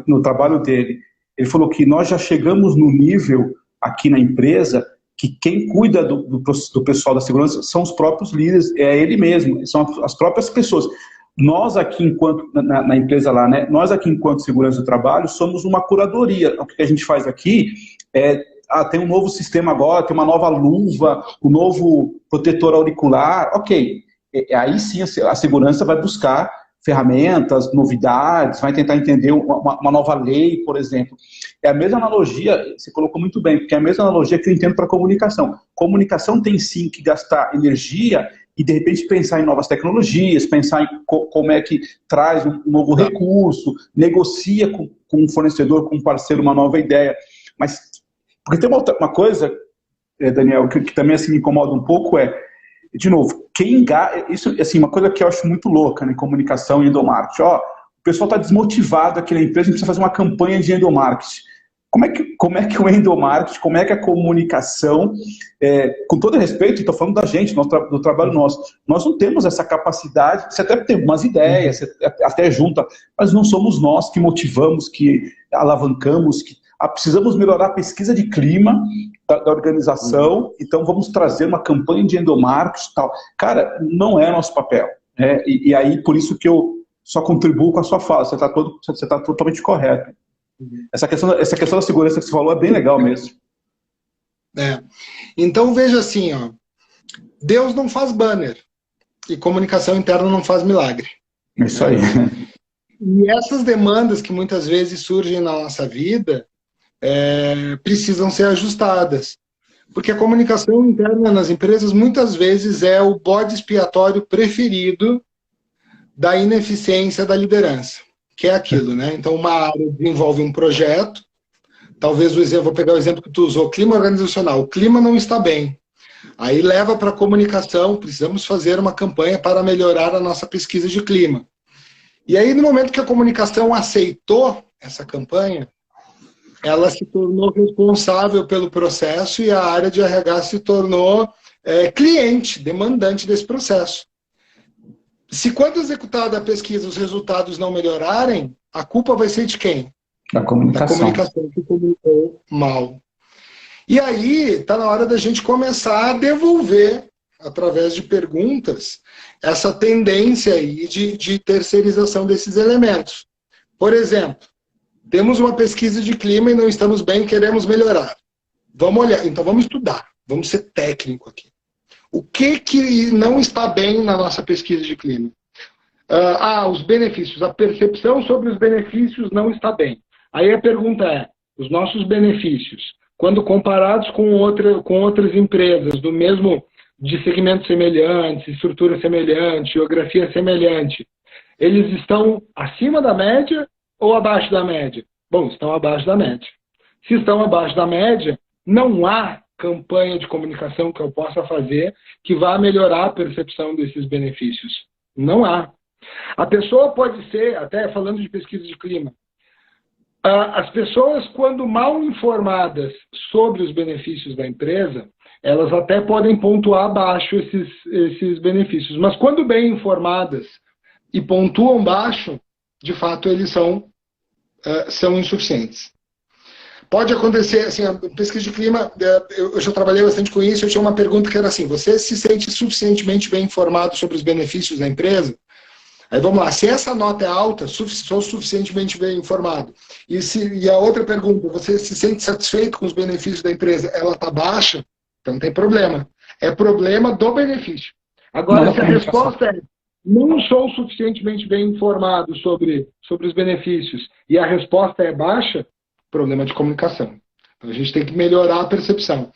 no trabalho dele. Ele falou que nós já chegamos no nível aqui na empresa que quem cuida do pessoal da segurança são os próprios líderes, é ele mesmo, são as próprias pessoas. Nós aqui, enquanto, na empresa lá, né, nós aqui, enquanto segurança do trabalho, somos uma curadoria. O que a gente faz aqui tem um novo sistema agora, tem uma nova luva, um novo protetor auricular, ok. Aí sim a segurança vai buscar ferramentas, novidades, vai tentar entender uma nova lei, por exemplo. É a mesma analogia, você colocou muito bem, porque é a mesma analogia que eu entendo para a comunicação. Comunicação tem sim que gastar energia e, de repente, pensar em novas tecnologias, pensar em como é que traz um novo recurso, negocia com um fornecedor, com um parceiro, uma nova ideia. Mas, porque tem uma coisa, Daniel, que também assim, me incomoda um pouco, de novo, isso assim, uma coisa que eu acho muito louca, né, em comunicação e endomarketing. O pessoal está desmotivado aqui na empresa, a gente precisa fazer uma campanha de endomarketing. Como é que o endomarketing, como é que a comunicação, com todo respeito, estou falando da gente, do trabalho nosso, nós não temos essa capacidade, você até tem umas ideias, você até junta, mas não somos nós que motivamos, que alavancamos, precisamos melhorar a pesquisa de clima da organização, então vamos trazer uma campanha de endomarketing e tal. Cara, não é nosso papel. E aí, por isso que eu só contribuo com a sua fala, você está totalmente correto. Essa questão da segurança que você falou é bem legal mesmo. Então, veja assim, Deus não faz banner e comunicação interna não faz milagre. Isso aí. E essas demandas que muitas vezes surgem na nossa vida precisam ser ajustadas. Porque a comunicação interna nas empresas muitas vezes é o bode expiatório preferido da ineficiência da liderança, que é aquilo, né? Então, uma área desenvolve um projeto, talvez vou pegar o exemplo que tu usou, clima organizacional, o clima não está bem. Aí leva para a comunicação, precisamos fazer uma campanha para melhorar a nossa pesquisa de clima. E aí, no momento que a comunicação aceitou essa campanha, ela se tornou responsável pelo processo e a área de RH se tornou cliente, demandante desse processo. Se quando executada a pesquisa os resultados não melhorarem, a culpa vai ser de quem? Da comunicação. Da comunicação que comunicou mal. E aí está na hora da gente começar a devolver, através de perguntas, essa tendência aí de terceirização desses elementos. Por exemplo, temos uma pesquisa de clima e não estamos bem, queremos melhorar. Vamos olhar, então vamos estudar, vamos ser técnico aqui. O que não está bem na nossa pesquisa de clima? Os benefícios, a percepção sobre os benefícios não está bem. Aí a pergunta é, os nossos benefícios, quando comparados com outras empresas do mesmo, de segmentos semelhantes, estrutura semelhante, geografia semelhante, eles estão acima da média ou abaixo da média? Bom, estão abaixo da média. Se estão abaixo da média, não há campanha de comunicação que eu possa fazer que vá melhorar a percepção desses benefícios. Não há. A pessoa pode ser, até falando de pesquisa de clima, as pessoas, quando mal informadas sobre os benefícios da empresa, elas até podem pontuar abaixo esses benefícios. Mas quando bem informadas e pontuam baixo, de fato eles são insuficientes. Pode acontecer, assim, a pesquisa de clima, eu já trabalhei bastante com isso, eu tinha uma pergunta que era assim, você se sente suficientemente bem informado sobre os benefícios da empresa? Aí vamos lá, se essa nota é alta, sou suficientemente bem informado. E a outra pergunta, você se sente satisfeito com os benefícios da empresa? Ela está baixa? Então não tem problema. É problema do benefício. Agora, se a resposta é não sou suficientemente bem informado sobre os benefícios e a resposta é baixa, problema de comunicação. Então a gente tem que melhorar a percepção.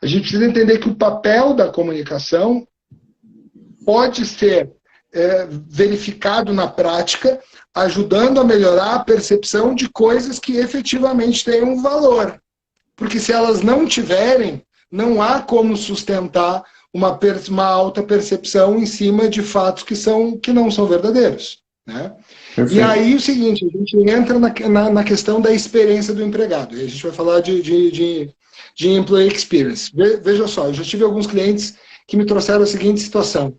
A gente precisa entender que o papel da comunicação pode ser verificado na prática, ajudando a melhorar a percepção de coisas que efetivamente têm um valor. Porque se elas não tiverem, não há como sustentar uma alta percepção em cima de fatos que não são verdadeiros. Né? E aí o seguinte, a gente entra na questão da experiência do empregado. E a gente vai falar de employee experience. Veja só, eu já tive alguns clientes que me trouxeram a seguinte situação.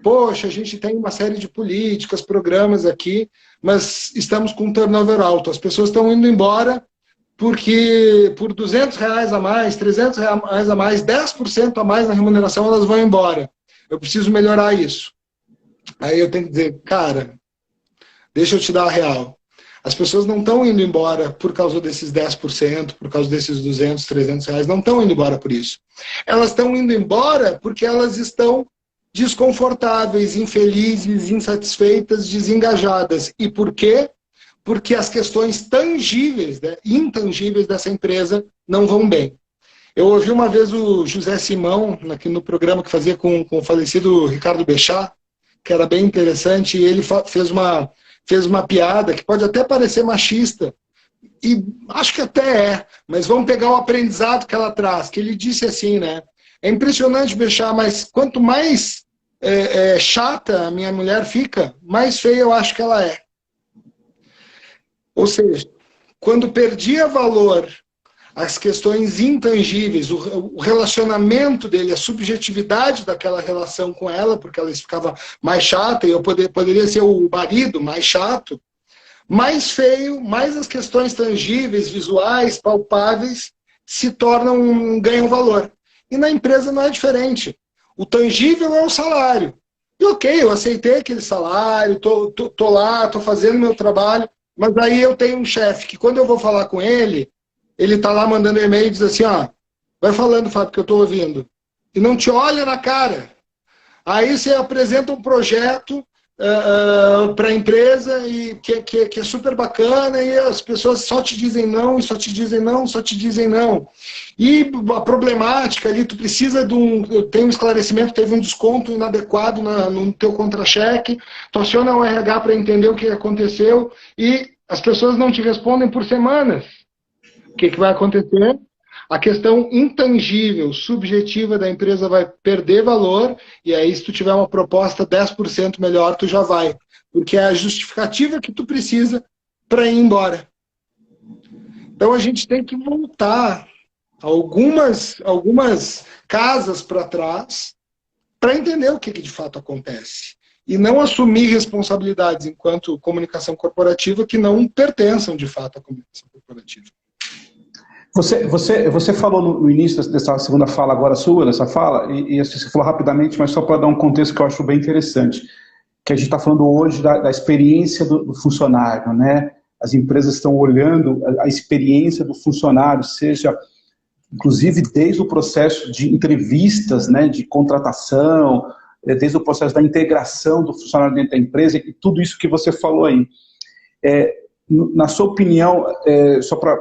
Poxa, a gente tem uma série de políticas, programas aqui, mas estamos com um turnover alto. As pessoas estão indo embora porque por R$200 a mais, R$300 a mais, 10% a mais na remuneração, elas vão embora. Eu preciso melhorar isso. Aí eu tenho que dizer, cara, deixa eu te dar a real. As pessoas não estão indo embora por causa desses 10%, por causa desses R$200, R$300, não estão indo embora por isso. Elas estão indo embora porque elas estão desconfortáveis, infelizes, insatisfeitas, desengajadas. E por quê? Porque as questões tangíveis, né, intangíveis dessa empresa não vão bem. Eu ouvi uma vez o José Simão, aqui no programa que fazia com o falecido Ricardo Bechá, que era bem interessante, e ele fez uma piada que pode até parecer machista, e acho que até é, mas vamos pegar o aprendizado que ela traz, que ele disse assim, né? É impressionante, Bechá, mas quanto mais chata a minha mulher fica, mais feia eu acho que ela é. Ou seja, quando perdia valor as questões intangíveis, o relacionamento dele, a subjetividade daquela relação com ela, porque ela ficava mais chata, e eu poderia ser o marido mais chato, mais feio, mais as questões tangíveis, visuais, palpáveis, ganham valor. E na empresa não é diferente. O tangível é o salário. E ok, eu aceitei aquele salário, tô lá, tô fazendo meu trabalho, mas aí eu tenho um chefe que quando eu vou falar com ele, ele tá lá mandando e-mail e diz assim, vai falando, Fábio, que eu tô ouvindo. E não te olha na cara. Aí você apresenta um projeto, para a empresa e que é super bacana e as pessoas só te dizem não, e só te dizem não, só te dizem não. E a problemática ali, tu precisa tem um esclarecimento, teve um desconto inadequado no teu contra-cheque, tu aciona o RH para entender o que aconteceu e as pessoas não te respondem por semanas. O que vai acontecer? A questão intangível, subjetiva da empresa vai perder valor, e aí se tu tiver uma proposta 10% melhor, tu já vai. Porque é a justificativa que tu precisa para ir embora. Então a gente tem que voltar algumas casas para trás para entender o que de fato acontece. E não assumir responsabilidades enquanto comunicação corporativa que não pertençam de fato à comunicação corporativa. Você falou no início dessa segunda fala agora sua, dessa fala, e você falou rapidamente, mas só para dar um contexto que eu acho bem interessante, que a gente está falando hoje da experiência do funcionário, né? As empresas estão olhando a experiência do funcionário, seja, inclusive, desde o processo de entrevistas, né, de contratação, desde o processo da integração do funcionário dentro da empresa, e tudo isso que você falou aí. Na sua opinião, só para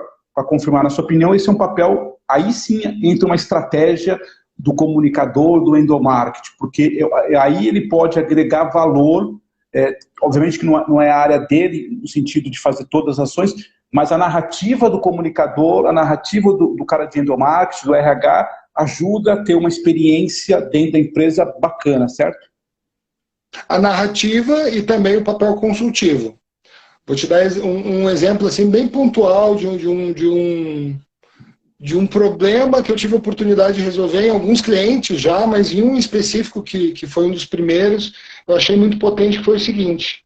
confirmar, na sua opinião, esse é um papel, aí sim, entre uma estratégia do comunicador, do endomarketing, porque aí ele pode agregar valor, obviamente que não é a área dele, no sentido de fazer todas as ações, mas a narrativa do comunicador, a narrativa do cara de endomarketing, do RH, ajuda a ter uma experiência dentro da empresa bacana, certo? A narrativa e também o papel consultivo. Vou te dar um exemplo assim, bem pontual de um problema que eu tive a oportunidade de resolver em alguns clientes já, mas em um específico que foi um dos primeiros, eu achei muito potente, que foi o seguinte: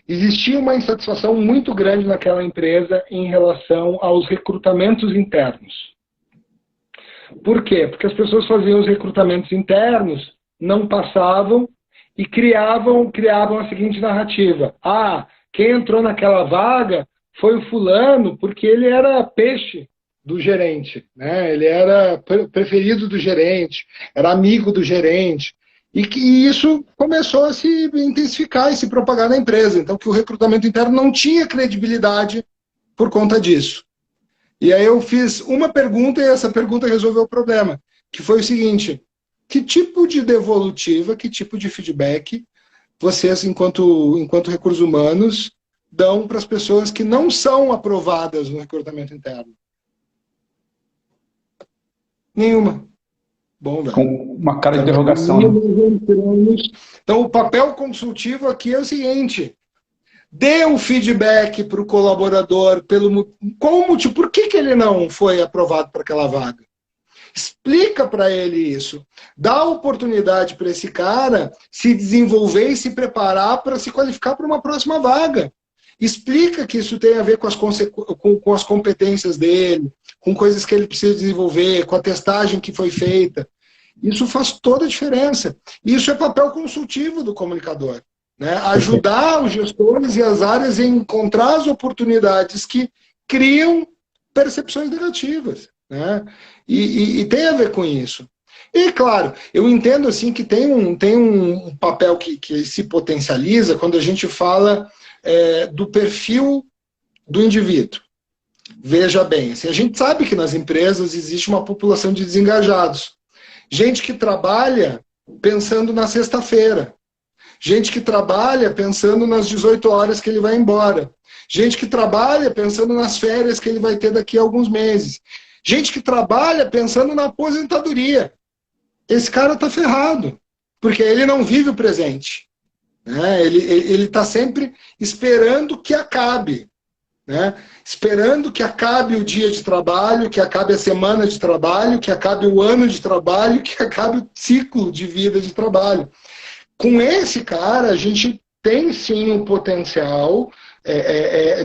existia uma insatisfação muito grande naquela empresa em relação aos recrutamentos internos. Por quê? Porque as pessoas faziam os recrutamentos internos, não passavam e criavam a seguinte narrativa: quem entrou naquela vaga foi o fulano porque ele era peixe do gerente, né? Ele era preferido do gerente, era amigo do gerente. E que isso começou a se intensificar e se propagar na empresa. Então, que o recrutamento interno não tinha credibilidade por conta disso. E aí eu fiz uma pergunta e essa pergunta resolveu o problema, que foi o seguinte: que tipo de devolutiva, que tipo de feedback vocês, enquanto recursos humanos, dão para as pessoas que não são aprovadas no recrutamento interno? Nenhuma. Bom, velho. Com uma cara de interrogação. Então, o papel consultivo aqui é o seguinte: dê um feedback para o colaborador qual o motivo, por que ele não foi aprovado para aquela vaga. Explica para ele isso. Dá oportunidade para esse cara se desenvolver e se preparar para se qualificar para uma próxima vaga. Explica que isso tem a ver com as competências dele, com coisas que ele precisa desenvolver, com a testagem que foi feita. Isso faz toda a diferença. Isso é papel consultivo do comunicador, né? Ajudar os gestores e as áreas a encontrar as oportunidades que criam percepções negativas, né? E tem a ver com isso. E, claro, eu entendo assim que tem um papel que se potencializa quando a gente fala do perfil do indivíduo. Veja bem, assim, a gente sabe que nas empresas existe uma população de desengajados. Gente que trabalha pensando na sexta-feira. Gente que trabalha pensando nas 18 horas que ele vai embora. Gente que trabalha pensando nas férias que ele vai ter daqui a alguns meses. Gente que trabalha pensando na aposentadoria. Esse cara está ferrado, porque ele não vive o presente, né? Ele está sempre esperando que acabe, né? Esperando que acabe o dia de trabalho, que acabe a semana de trabalho, que acabe o ano de trabalho, que acabe o ciclo de vida de trabalho. Com esse cara, a gente tem sim um potencial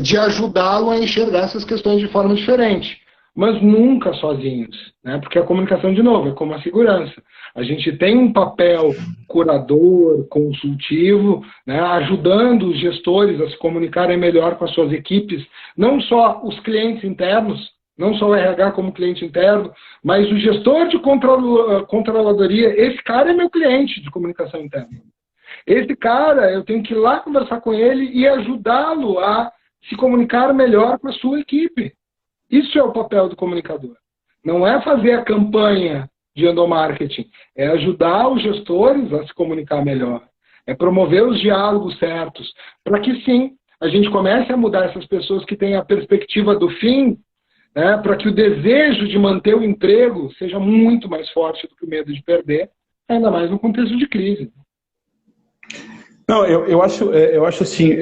de ajudá-lo a enxergar essas questões de forma diferente, mas nunca sozinhos, né? Porque a comunicação, de novo, é como a segurança. A gente tem um papel curador, consultivo, né? Ajudando os gestores a se comunicarem melhor com as suas equipes, não só os clientes internos, não só o RH como cliente interno, mas o gestor de controladoria. Esse cara é meu cliente de comunicação interna. Esse cara, eu tenho que ir lá conversar com ele e ajudá-lo a se comunicar melhor com a sua equipe. Isso é o papel do comunicador. Não é fazer a campanha de endomarketing, é ajudar os gestores a se comunicar melhor. É promover os diálogos certos, para que sim, a gente comece a mudar essas pessoas que têm a perspectiva do fim, né, para que o desejo de manter o emprego seja muito mais forte do que o medo de perder, ainda mais no contexto de crise. Não, eu acho assim,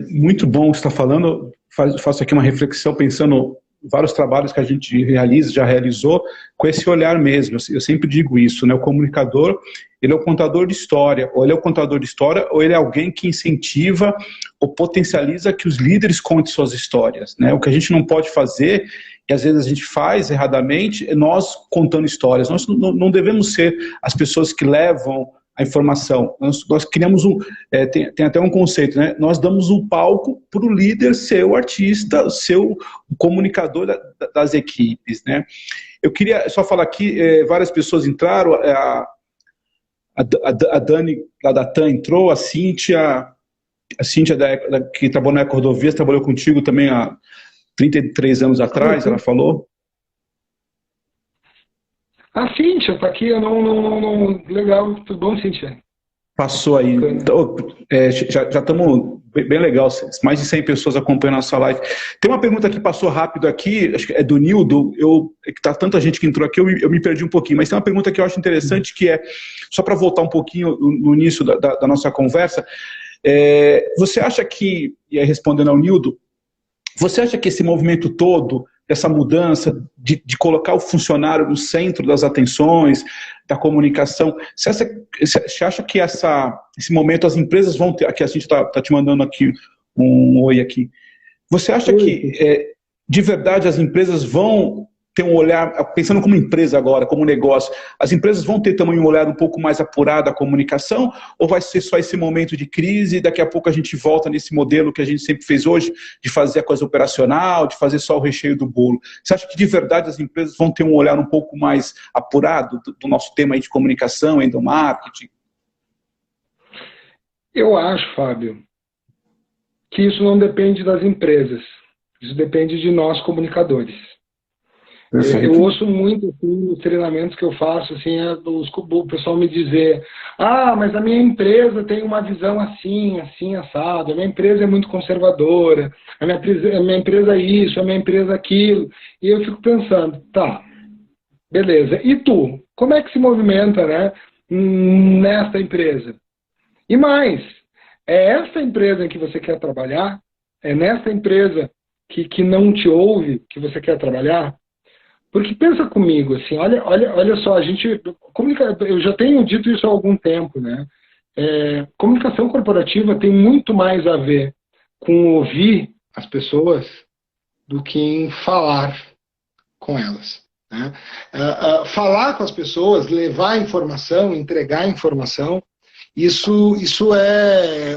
muito bom o que você está falando. Faço aqui uma reflexão pensando em vários trabalhos que a gente realiza, já realizou, com esse olhar mesmo. Eu sempre digo isso, né? O comunicador, ele é o contador de história, ou ele é o contador de história, ou ele é alguém que incentiva ou potencializa que os líderes contem suas histórias, né? O que a gente não pode fazer, e às vezes a gente faz erradamente, é nós contando histórias. Nós não devemos ser as pessoas que levam a informação. Nós criamos tem até um conceito, né? Nós damos um palco para o líder ser o artista, ser o comunicador das equipes, né? Eu queria só falar aqui, várias pessoas entraram, a Dani lá da TAM entrou, a Cíntia que trabalhou na Ecorodovias, trabalhou contigo também há 33 anos atrás, ela falou. A Cíntia está aqui, eu não... Legal, tudo bom, Cíntia? Passou aí. Então, já estamos bem legal, mais de 100 pessoas acompanhando a nossa live. Tem uma pergunta que passou rápido aqui, acho que é do Nildo, que tá tanta gente que entrou aqui, eu me perdi um pouquinho, mas tem uma pergunta que eu acho interessante, que é, só para voltar um pouquinho no início da nossa conversa, você acha que, e aí respondendo ao Nildo, você acha que esse movimento todo, essa mudança de colocar o funcionário no centro das atenções, da comunicação, você acha que esse momento as empresas vão ter, aqui a gente está te mandando aqui um oi aqui, você acha que de verdade as empresas vão ter um olhar, pensando como empresa agora, como negócio, as empresas vão ter também um olhar um pouco mais apurado à comunicação, ou vai ser só esse momento de crise e daqui a pouco a gente volta nesse modelo que a gente sempre fez hoje, de fazer a coisa operacional, de fazer só o recheio do bolo? Você acha que de verdade as empresas vão ter um olhar um pouco mais apurado do nosso tema aí de comunicação, endomarketing? Eu acho, Fábio, que isso não depende das empresas, isso depende de nós comunicadores. Perfeito. Eu ouço muito assim, nos treinamentos que eu faço, assim, o pessoal me dizer: ah, mas a minha empresa tem uma visão assim, assim, assado, a minha empresa é muito conservadora, a minha empresa é isso, a minha empresa é aquilo. E eu fico pensando, tá, beleza, e tu? Como é que se movimenta, né, nesta empresa? E mais, é esta empresa em que você quer trabalhar? É nesta empresa que não te ouve que você quer trabalhar? Porque pensa comigo, assim, olha só, eu já tenho dito isso há algum tempo, né? Comunicação corporativa tem muito mais a ver com ouvir as pessoas do que em falar com elas, né? Falar com as pessoas, levar informação, entregar informação, isso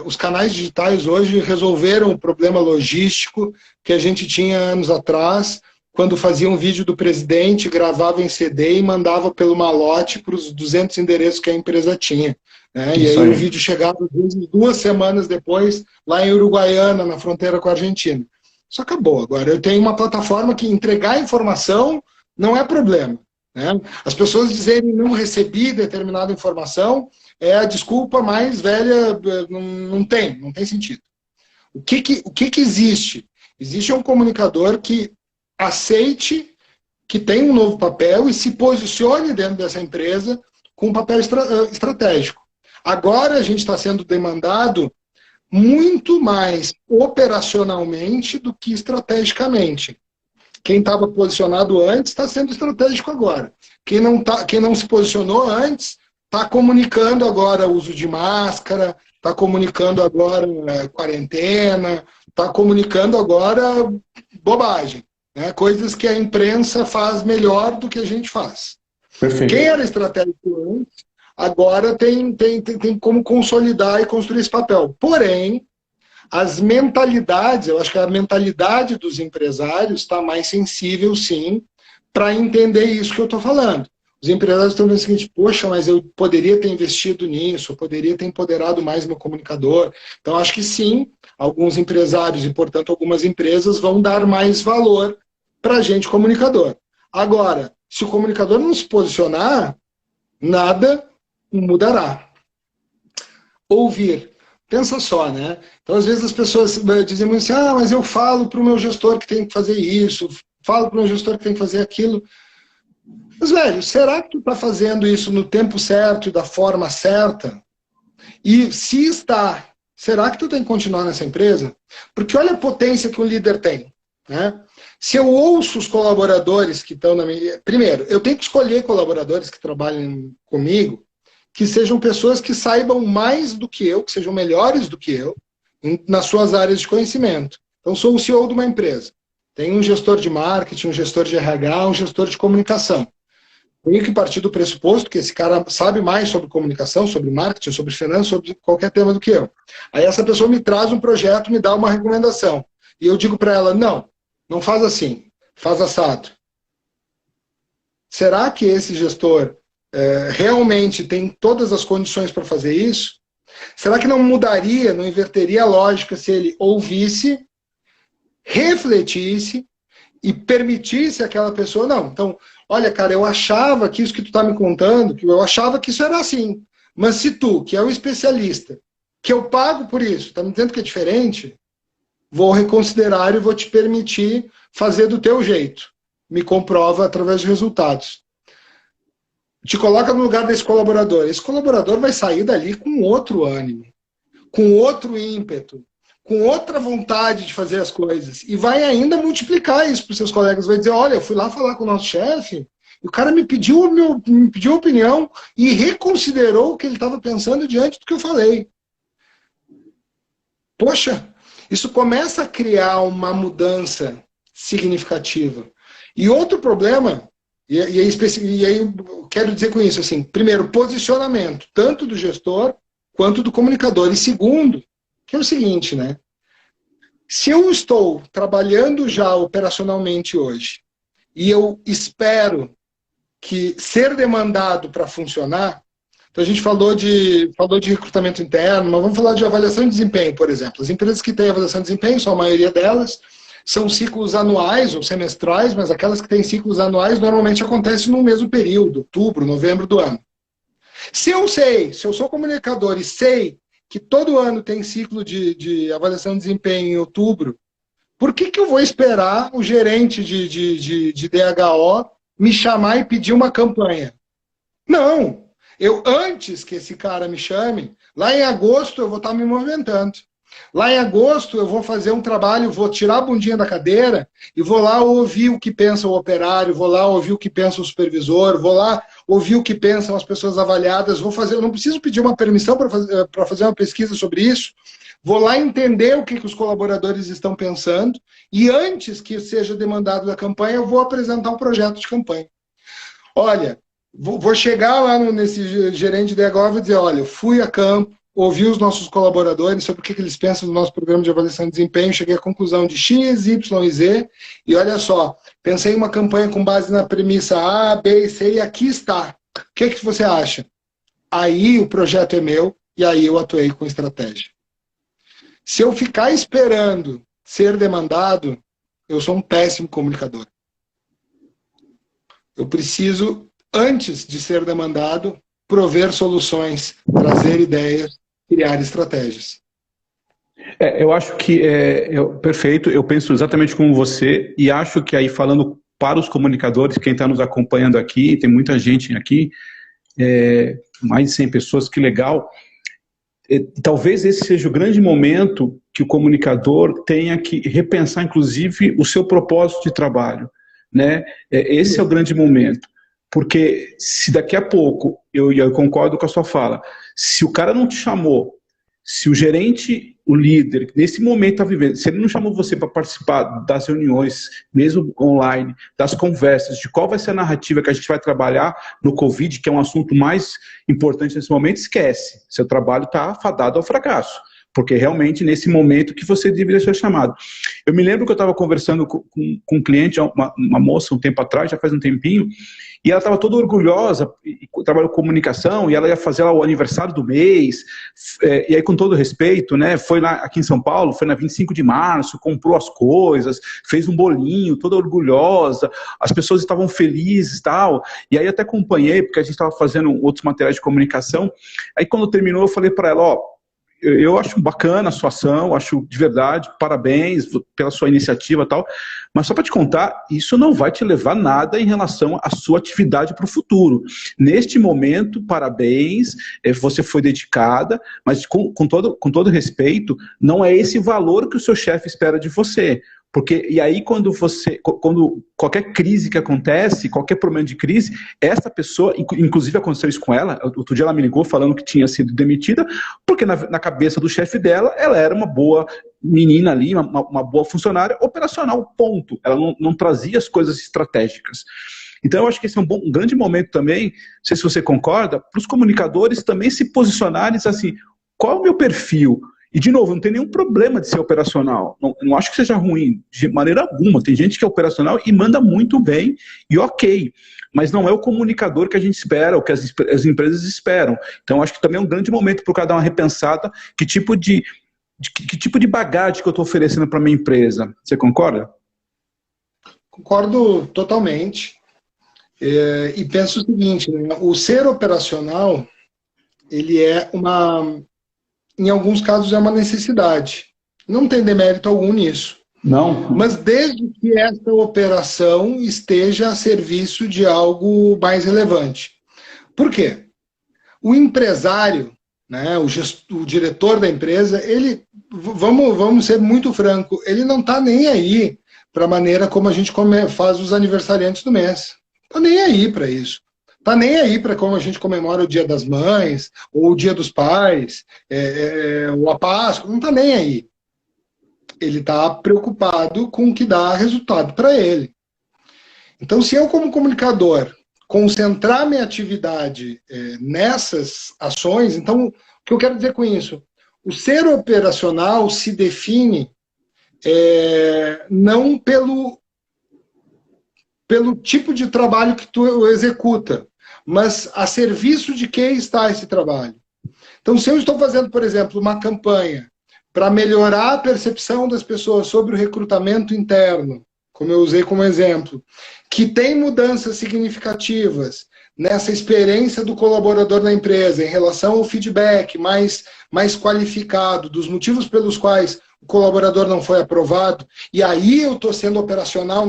os canais digitais hoje resolveram o problema logístico que a gente tinha anos atrás, quando fazia um vídeo do presidente, gravava em CD e mandava pelo malote para os 200 endereços que a empresa tinha, né? E aí o vídeo chegava 2 semanas depois, lá em Uruguaiana, na fronteira com a Argentina. Isso acabou. Agora eu tenho uma plataforma que entregar informação não é problema, né? As pessoas dizerem não recebi determinada informação é a desculpa mais velha, não tem sentido. O que existe? Existe um comunicador que aceite que tem um novo papel e se posicione dentro dessa empresa com um papel estratégico. Agora a gente está sendo demandado muito mais operacionalmente do que estrategicamente. Quem estava posicionado antes está sendo estratégico agora. Quem não se posicionou antes está comunicando agora o uso de máscara, está comunicando agora quarentena, está comunicando agora bobagem. Né, coisas que a imprensa faz melhor do que a gente faz. Perfeito. Quem era estratégico antes, agora tem como consolidar e construir esse papel. Porém, as mentalidades, eu acho que a mentalidade dos empresários está mais sensível, sim, para entender isso que eu estou falando. Os empresários estão dizendo o seguinte, poxa, mas eu poderia ter investido nisso, eu poderia ter empoderado mais meu comunicador. Então, acho que sim, alguns empresários e, portanto, algumas empresas vão dar mais valor para a gente comunicador. Agora, se o comunicador não se posicionar, nada mudará. Ouvir. Pensa só, né? Então, às vezes as pessoas dizem assim, mas eu falo para o meu gestor que tem que fazer isso, falo para o meu gestor que tem que fazer aquilo. Mas, velho, será que tu está fazendo isso no tempo certo e da forma certa? E se está, será que tu tem que continuar nessa empresa? Porque olha a potência que o líder tem, né? Se eu ouço os colaboradores que estão na minha... Primeiro, eu tenho que escolher colaboradores que trabalhem comigo, que sejam pessoas que saibam mais do que eu, que sejam melhores do que eu, nas suas áreas de conhecimento. Então, sou o CEO de uma empresa. Tenho um gestor de marketing, um gestor de RH, um gestor de comunicação. Tenho que partir do pressuposto que esse cara sabe mais sobre comunicação, sobre marketing, sobre finanças, sobre qualquer tema do que eu. Aí essa pessoa me traz um projeto, me dá uma recomendação. E eu digo para ela, não faz assim, faz assado. Será que esse gestor realmente tem todas as condições para fazer isso? Será que não mudaria, não inverteria a lógica se ele ouvisse, refletisse e permitisse aquela pessoa? Não, então, olha, cara, eu achava que isso que tu está me contando, que eu achava que isso era assim. Mas se tu, que é o especialista, que eu pago por isso, está me dizendo que é diferente, vou reconsiderar e vou te permitir fazer do teu jeito. Me comprova através de resultados. Te coloca no lugar desse colaborador. Esse colaborador vai sair dali com outro ânimo, com outro ímpeto, com outra vontade de fazer as coisas. E vai ainda multiplicar isso para os seus colegas. Vai dizer, olha, eu fui lá falar com o nosso chefe, e o cara me pediu a opinião e reconsiderou o que ele estava pensando diante do que eu falei. Poxa, isso começa a criar uma mudança significativa. E outro problema, e aí eu quero dizer com isso, assim, primeiro, posicionamento, tanto do gestor quanto do comunicador. E segundo, que é o seguinte, né? Se eu estou trabalhando já operacionalmente hoje e eu espero que ser demandado para funcionar, então a gente falou de recrutamento interno, mas vamos falar de avaliação de desempenho, por exemplo. As empresas que têm avaliação de desempenho, são a maioria delas, são ciclos anuais ou semestrais, mas aquelas que têm ciclos anuais normalmente acontecem no mesmo período, outubro, novembro do ano. Se eu sou comunicador e sei que todo ano tem ciclo de avaliação de desempenho em outubro, por que eu vou esperar o gerente de DHO me chamar e pedir uma campanha? Não! Antes que esse cara me chame, lá em agosto eu vou estar me movimentando. Lá em agosto eu vou fazer um trabalho, vou tirar a bundinha da cadeira e vou lá ouvir o que pensa o operário, vou lá ouvir o que pensa o supervisor, vou lá ouvir o que pensam as pessoas avaliadas, eu não preciso pedir uma permissão para fazer uma pesquisa sobre isso, vou lá entender o que os colaboradores estão pensando e antes que seja demandado da campanha, eu vou apresentar um projeto de campanha. Olha, vou chegar lá nesse gerente de DHO e vou dizer, olha, eu fui a campo, ouvi os nossos colaboradores sobre o que eles pensam do nosso programa de avaliação de desempenho, cheguei à conclusão de X, Y e Z, e olha só, pensei em uma campanha com base na premissa A, B e C, e aqui está. O que você acha? Aí o projeto é meu, e aí eu atuei com estratégia. Se eu ficar esperando ser demandado, eu sou um péssimo comunicador. Eu preciso, antes de ser demandado, prover soluções, trazer ideias, criar estratégias. Eu acho que perfeito, eu penso exatamente como você, e acho que aí falando para os comunicadores, quem está nos acompanhando aqui, tem muita gente aqui, mais de 100 pessoas, que legal. Talvez esse seja o grande momento que o comunicador tenha que repensar, inclusive, o seu propósito de trabalho, né? Esse é o grande momento. Porque se daqui a pouco, eu concordo com a sua fala, se o cara não te chamou, se o gerente, o líder, nesse momento está vivendo, se ele não chamou você para participar das reuniões, mesmo online, das conversas, de qual vai ser a narrativa que a gente vai trabalhar no Covid, que é um assunto mais importante nesse momento, esquece. Seu trabalho está fadado ao fracasso. Porque realmente nesse momento que você deveria ser chamado. Eu me lembro que eu estava conversando com um cliente, uma moça, um tempo atrás, já faz um tempinho, e ela estava toda orgulhosa, trabalhou com comunicação, e ela ia fazer lá o aniversário do mês, e aí com todo respeito, né, foi lá aqui em São Paulo, foi na 25 de março, comprou as coisas, fez um bolinho, toda orgulhosa, as pessoas estavam felizes e tal, e aí até acompanhei, porque a gente estava fazendo outros materiais de comunicação, aí quando terminou eu falei para ela, ó, eu acho bacana a sua ação, acho de verdade, parabéns pela sua iniciativa e tal, mas só para te contar, isso não vai te levar nada em relação à sua atividade para o futuro. Neste momento, parabéns, você foi dedicada, mas com todo respeito, não é esse valor que o seu chefe espera de você. Porque, e aí quando qualquer crise que acontece, qualquer problema de crise, essa pessoa, inclusive aconteceu isso com ela, outro dia ela me ligou falando que tinha sido demitida, porque na cabeça do chefe dela, ela era uma boa menina ali, uma boa funcionária operacional, ponto. Ela não trazia as coisas estratégicas. Então eu acho que esse é um grande momento também, não sei se você concorda, para os comunicadores também se posicionarem assim, qual é o meu perfil? E, de novo, não tem nenhum problema de ser operacional. Não acho que seja ruim, de maneira alguma. Tem gente que é operacional e manda muito bem, e ok. Mas não é o comunicador que a gente espera, ou que as empresas esperam. Então, acho que também é um grande momento para o cara dar uma repensada. Que tipo de bagagem que eu estou oferecendo para a minha empresa? Você concorda? Concordo totalmente. E penso o seguinte, né? O ser operacional, ele é em alguns casos é uma necessidade. Não tem demérito algum nisso. Não. Mas desde que essa operação esteja a serviço de algo mais relevante. Por quê? O empresário, né, o diretor da empresa, vamos ser muito franco, ele não está nem aí para a maneira como a gente faz os aniversariantes do mês. Está nem aí para isso. Está nem aí para como a gente comemora o Dia das Mães, ou o Dia dos Pais, ou a Páscoa, não está nem aí. Ele está preocupado com o que dá resultado para ele. Então, se eu, como comunicador, concentrar minha atividade nessas ações, então, o que eu quero dizer com isso? O ser operacional se define não pelo tipo de trabalho que tu executa, mas a serviço de quem está esse trabalho. Então, se eu estou fazendo, por exemplo, uma campanha para melhorar a percepção das pessoas sobre o recrutamento interno, como eu usei como exemplo, que tem mudanças significativas nessa experiência do colaborador na empresa em relação ao feedback mais qualificado, dos motivos pelos quais o colaborador não foi aprovado, e aí eu estou sendo operacional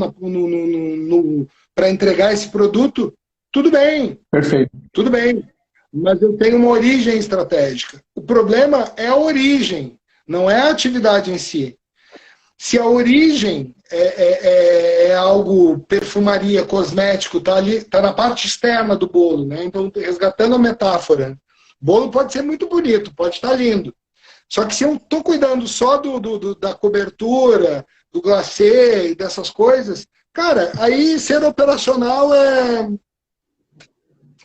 para entregar esse produto, tudo bem. Perfeito. Tudo bem, mas eu tenho uma origem estratégica. O problema é a origem, não é a atividade em si. Se a origem é algo, perfumaria, cosmético, tá na parte externa do bolo, né? Então, resgatando a metáfora, o bolo pode ser muito bonito, pode estar lindo. Só que se eu estou cuidando só da cobertura, do glacê e dessas coisas, cara, aí ser operacional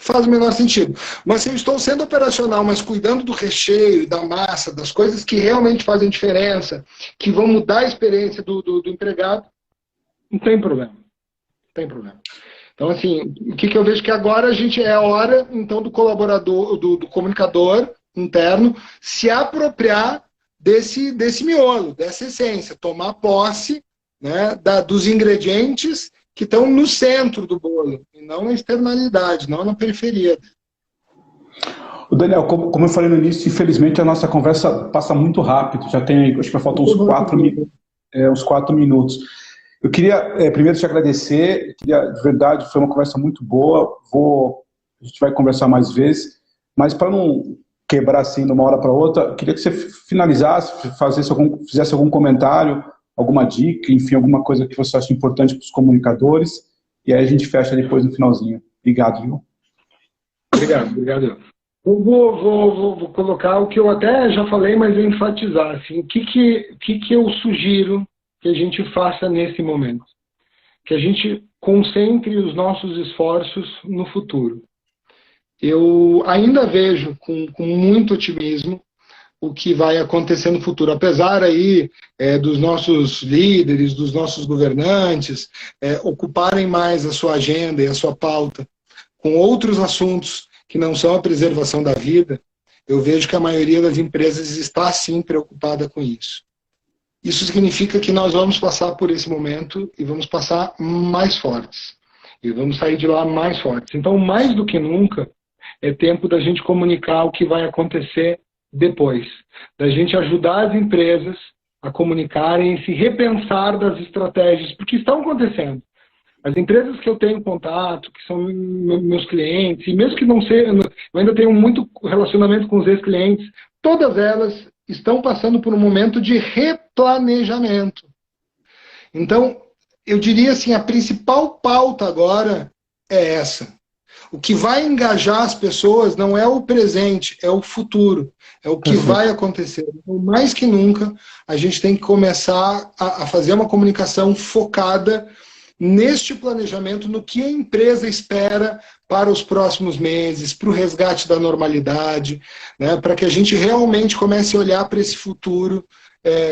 faz o menor sentido. Mas se eu estou sendo operacional, mas cuidando do recheio, da massa, das coisas que realmente fazem diferença, que vão mudar a experiência do empregado, não tem problema. Não tem problema. Então, assim, o que eu vejo que agora é a hora, então, do colaborador, do comunicador interno, se apropriar desse miolo, dessa essência, tomar posse, né, dos ingredientes que estão no centro do bolo, e não na externalidade, não na periferia. Daniel, como eu falei no início, infelizmente a nossa conversa passa muito rápido, já tem, acho que faltam uns 4 minutos. Eu queria primeiro te agradecer, de verdade, foi uma conversa muito boa, a gente vai conversar mais vezes, mas para não quebrar assim de uma hora para outra, queria que você finalizasse, fizesse algum comentário, alguma dica, enfim, alguma coisa que você acha importante para os comunicadores, e aí a gente fecha depois no finalzinho. Obrigado, viu? Obrigado. Eu vou colocar o que eu até já falei, mas vou enfatizar. Assim, o que eu sugiro que a gente faça nesse momento? Que a gente concentre os nossos esforços no futuro. Eu ainda vejo com muito otimismo o que vai acontecer no futuro. Apesar aí dos nossos líderes, dos nossos governantes ocuparem mais a sua agenda e a sua pauta com outros assuntos que não são a preservação da vida, eu vejo que a maioria das empresas está sim preocupada com isso. Isso significa que nós vamos passar por esse momento e vamos passar mais fortes. E vamos sair de lá mais fortes. Então, mais do que nunca, é tempo da gente comunicar o que vai acontecer depois. Da gente ajudar as empresas a comunicarem e se repensar das estratégias, porque estão acontecendo. As empresas que eu tenho contato, que são meus clientes, e mesmo que não sejam, eu ainda tenho muito relacionamento com os ex-clientes, todas elas estão passando por um momento de replanejamento. Então, eu diria assim, a principal pauta agora é essa. O que vai engajar as pessoas não é o presente, é o futuro, é o que vai acontecer. Então, mais que nunca, a gente tem que começar a fazer uma comunicação focada neste planejamento, no que a empresa espera para os próximos meses, para o resgate da normalidade, né, para que a gente realmente comece a olhar para esse futuro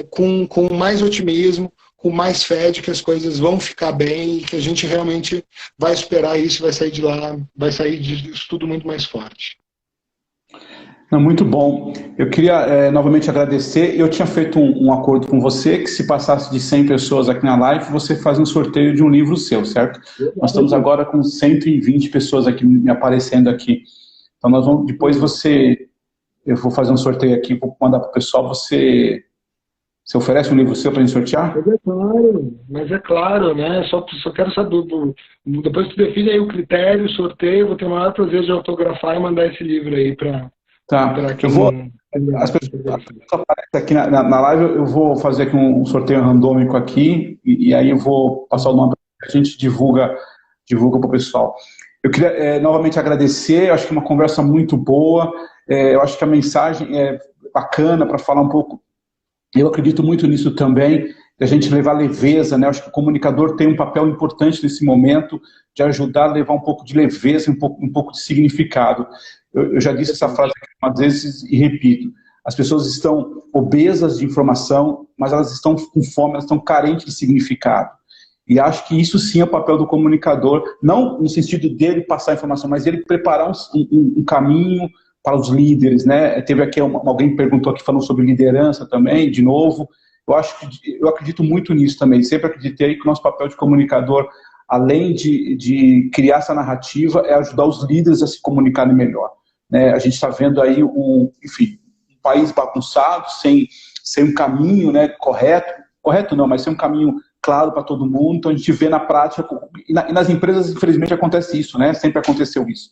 com mais otimismo, com mais fé de que as coisas vão ficar bem e que a gente realmente vai superar isso, vai sair de lá, vai sair disso tudo muito mais forte. Não, muito bom. Eu queria novamente agradecer. Eu tinha feito um acordo com você que se passasse de 100 pessoas aqui na live, você faz um sorteio de um livro seu, certo? Nós estamos agora com 120 pessoas aqui me aparecendo aqui. Então nós vamos, depois eu vou fazer um sorteio aqui, vou mandar para o pessoal, você oferece um livro seu para a gente sortear? Mas é claro, né? Só quero saber, depois tu define aí o critério, o sorteio, vou ter o maior prazer de autografar e mandar esse livro aí para... Tá, eu vou... As pessoas aparecem aqui na live, eu vou fazer aqui um sorteio randômico aqui, e aí eu vou passar o nome, a gente divulga para o pessoal. Eu queria novamente agradecer, eu acho que é uma conversa muito boa, eu acho que a mensagem é bacana para falar um pouco. Eu acredito muito nisso também, de a gente levar leveza, né? Eu acho que o comunicador tem um papel importante nesse momento de ajudar a levar um pouco de leveza, um pouco de significado. Eu já disse essa frase aqui algumas vezes e repito. As pessoas estão obesas de informação, mas elas estão com fome, elas estão carentes de significado. E acho que isso sim é o papel do comunicador, não no sentido dele passar a informação, mas ele preparar um caminho para os líderes, né? Teve aqui alguém perguntou aqui falando sobre liderança também, de novo. Eu acredito muito nisso também. Sempre acreditei que o nosso papel de comunicador, além de criar essa narrativa, é ajudar os líderes a se comunicarem melhor. Né? A gente está vendo aí um país bagunçado, sem um caminho, né, correto não, mas sem um caminho claro para todo mundo. Então a gente vê na prática, e nas empresas, infelizmente, acontece isso, né? Sempre aconteceu isso.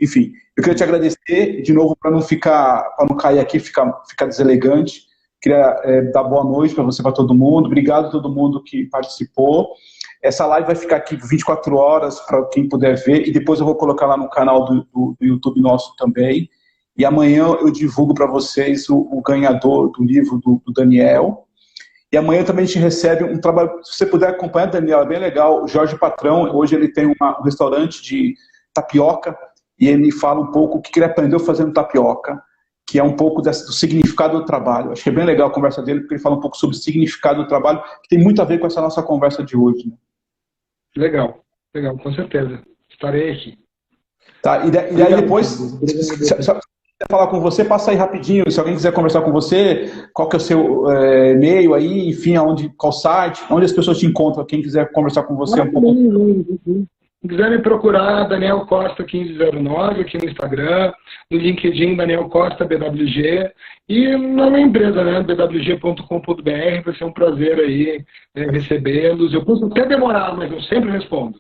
Enfim, eu queria te agradecer de novo para não cair aqui, ficar deselegante. Queria dar boa noite para você, para todo mundo. Obrigado a todo mundo que participou. Essa live vai ficar aqui 24 horas para quem puder ver, e depois eu vou colocar lá no canal do YouTube nosso também. E amanhã eu divulgo para vocês o ganhador do livro do Daniel. E amanhã também a gente recebe um trabalho, se você puder acompanhar, Daniel, é bem legal. O Jorge Patrão, hoje ele tem um restaurante de tapioca, e ele fala um pouco o que ele aprendeu fazendo tapioca, que é um pouco do significado do trabalho. Acho que é bem legal a conversa dele, porque ele fala um pouco sobre o significado do trabalho, que tem muito a ver com essa nossa conversa de hoje. Né? Legal, com certeza. Estarei aqui. Tá, e daí depois, se eu falar com você, passa aí rapidinho. Se alguém quiser conversar com você, qual que é o seu e-mail aí, enfim, qual site, onde as pessoas te encontram, quem quiser conversar com você um pouco. Se quiser me procurar, Daniel Costa 1509 aqui no Instagram, no LinkedIn, Daniel Costa BWG, e na minha empresa, né, bwg.com.br, vai ser um prazer aí recebê-los. Eu posso até demorar, mas eu sempre respondo.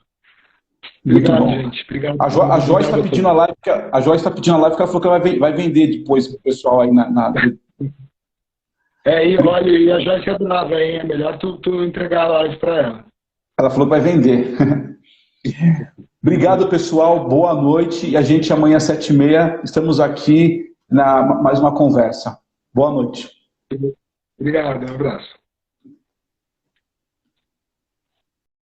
Obrigado, gente. Obrigado. A Joyce está pedindo a live, porque ela falou que ela vai vender depois pro pessoal aí E olha, e a Joyce é brava, hein? É melhor tu entregar a live para ela. Ela falou que vai vender. Obrigado, pessoal. Boa noite. E a gente amanhã às 7h30 estamos aqui mais uma conversa. Boa noite. Obrigado. Um abraço.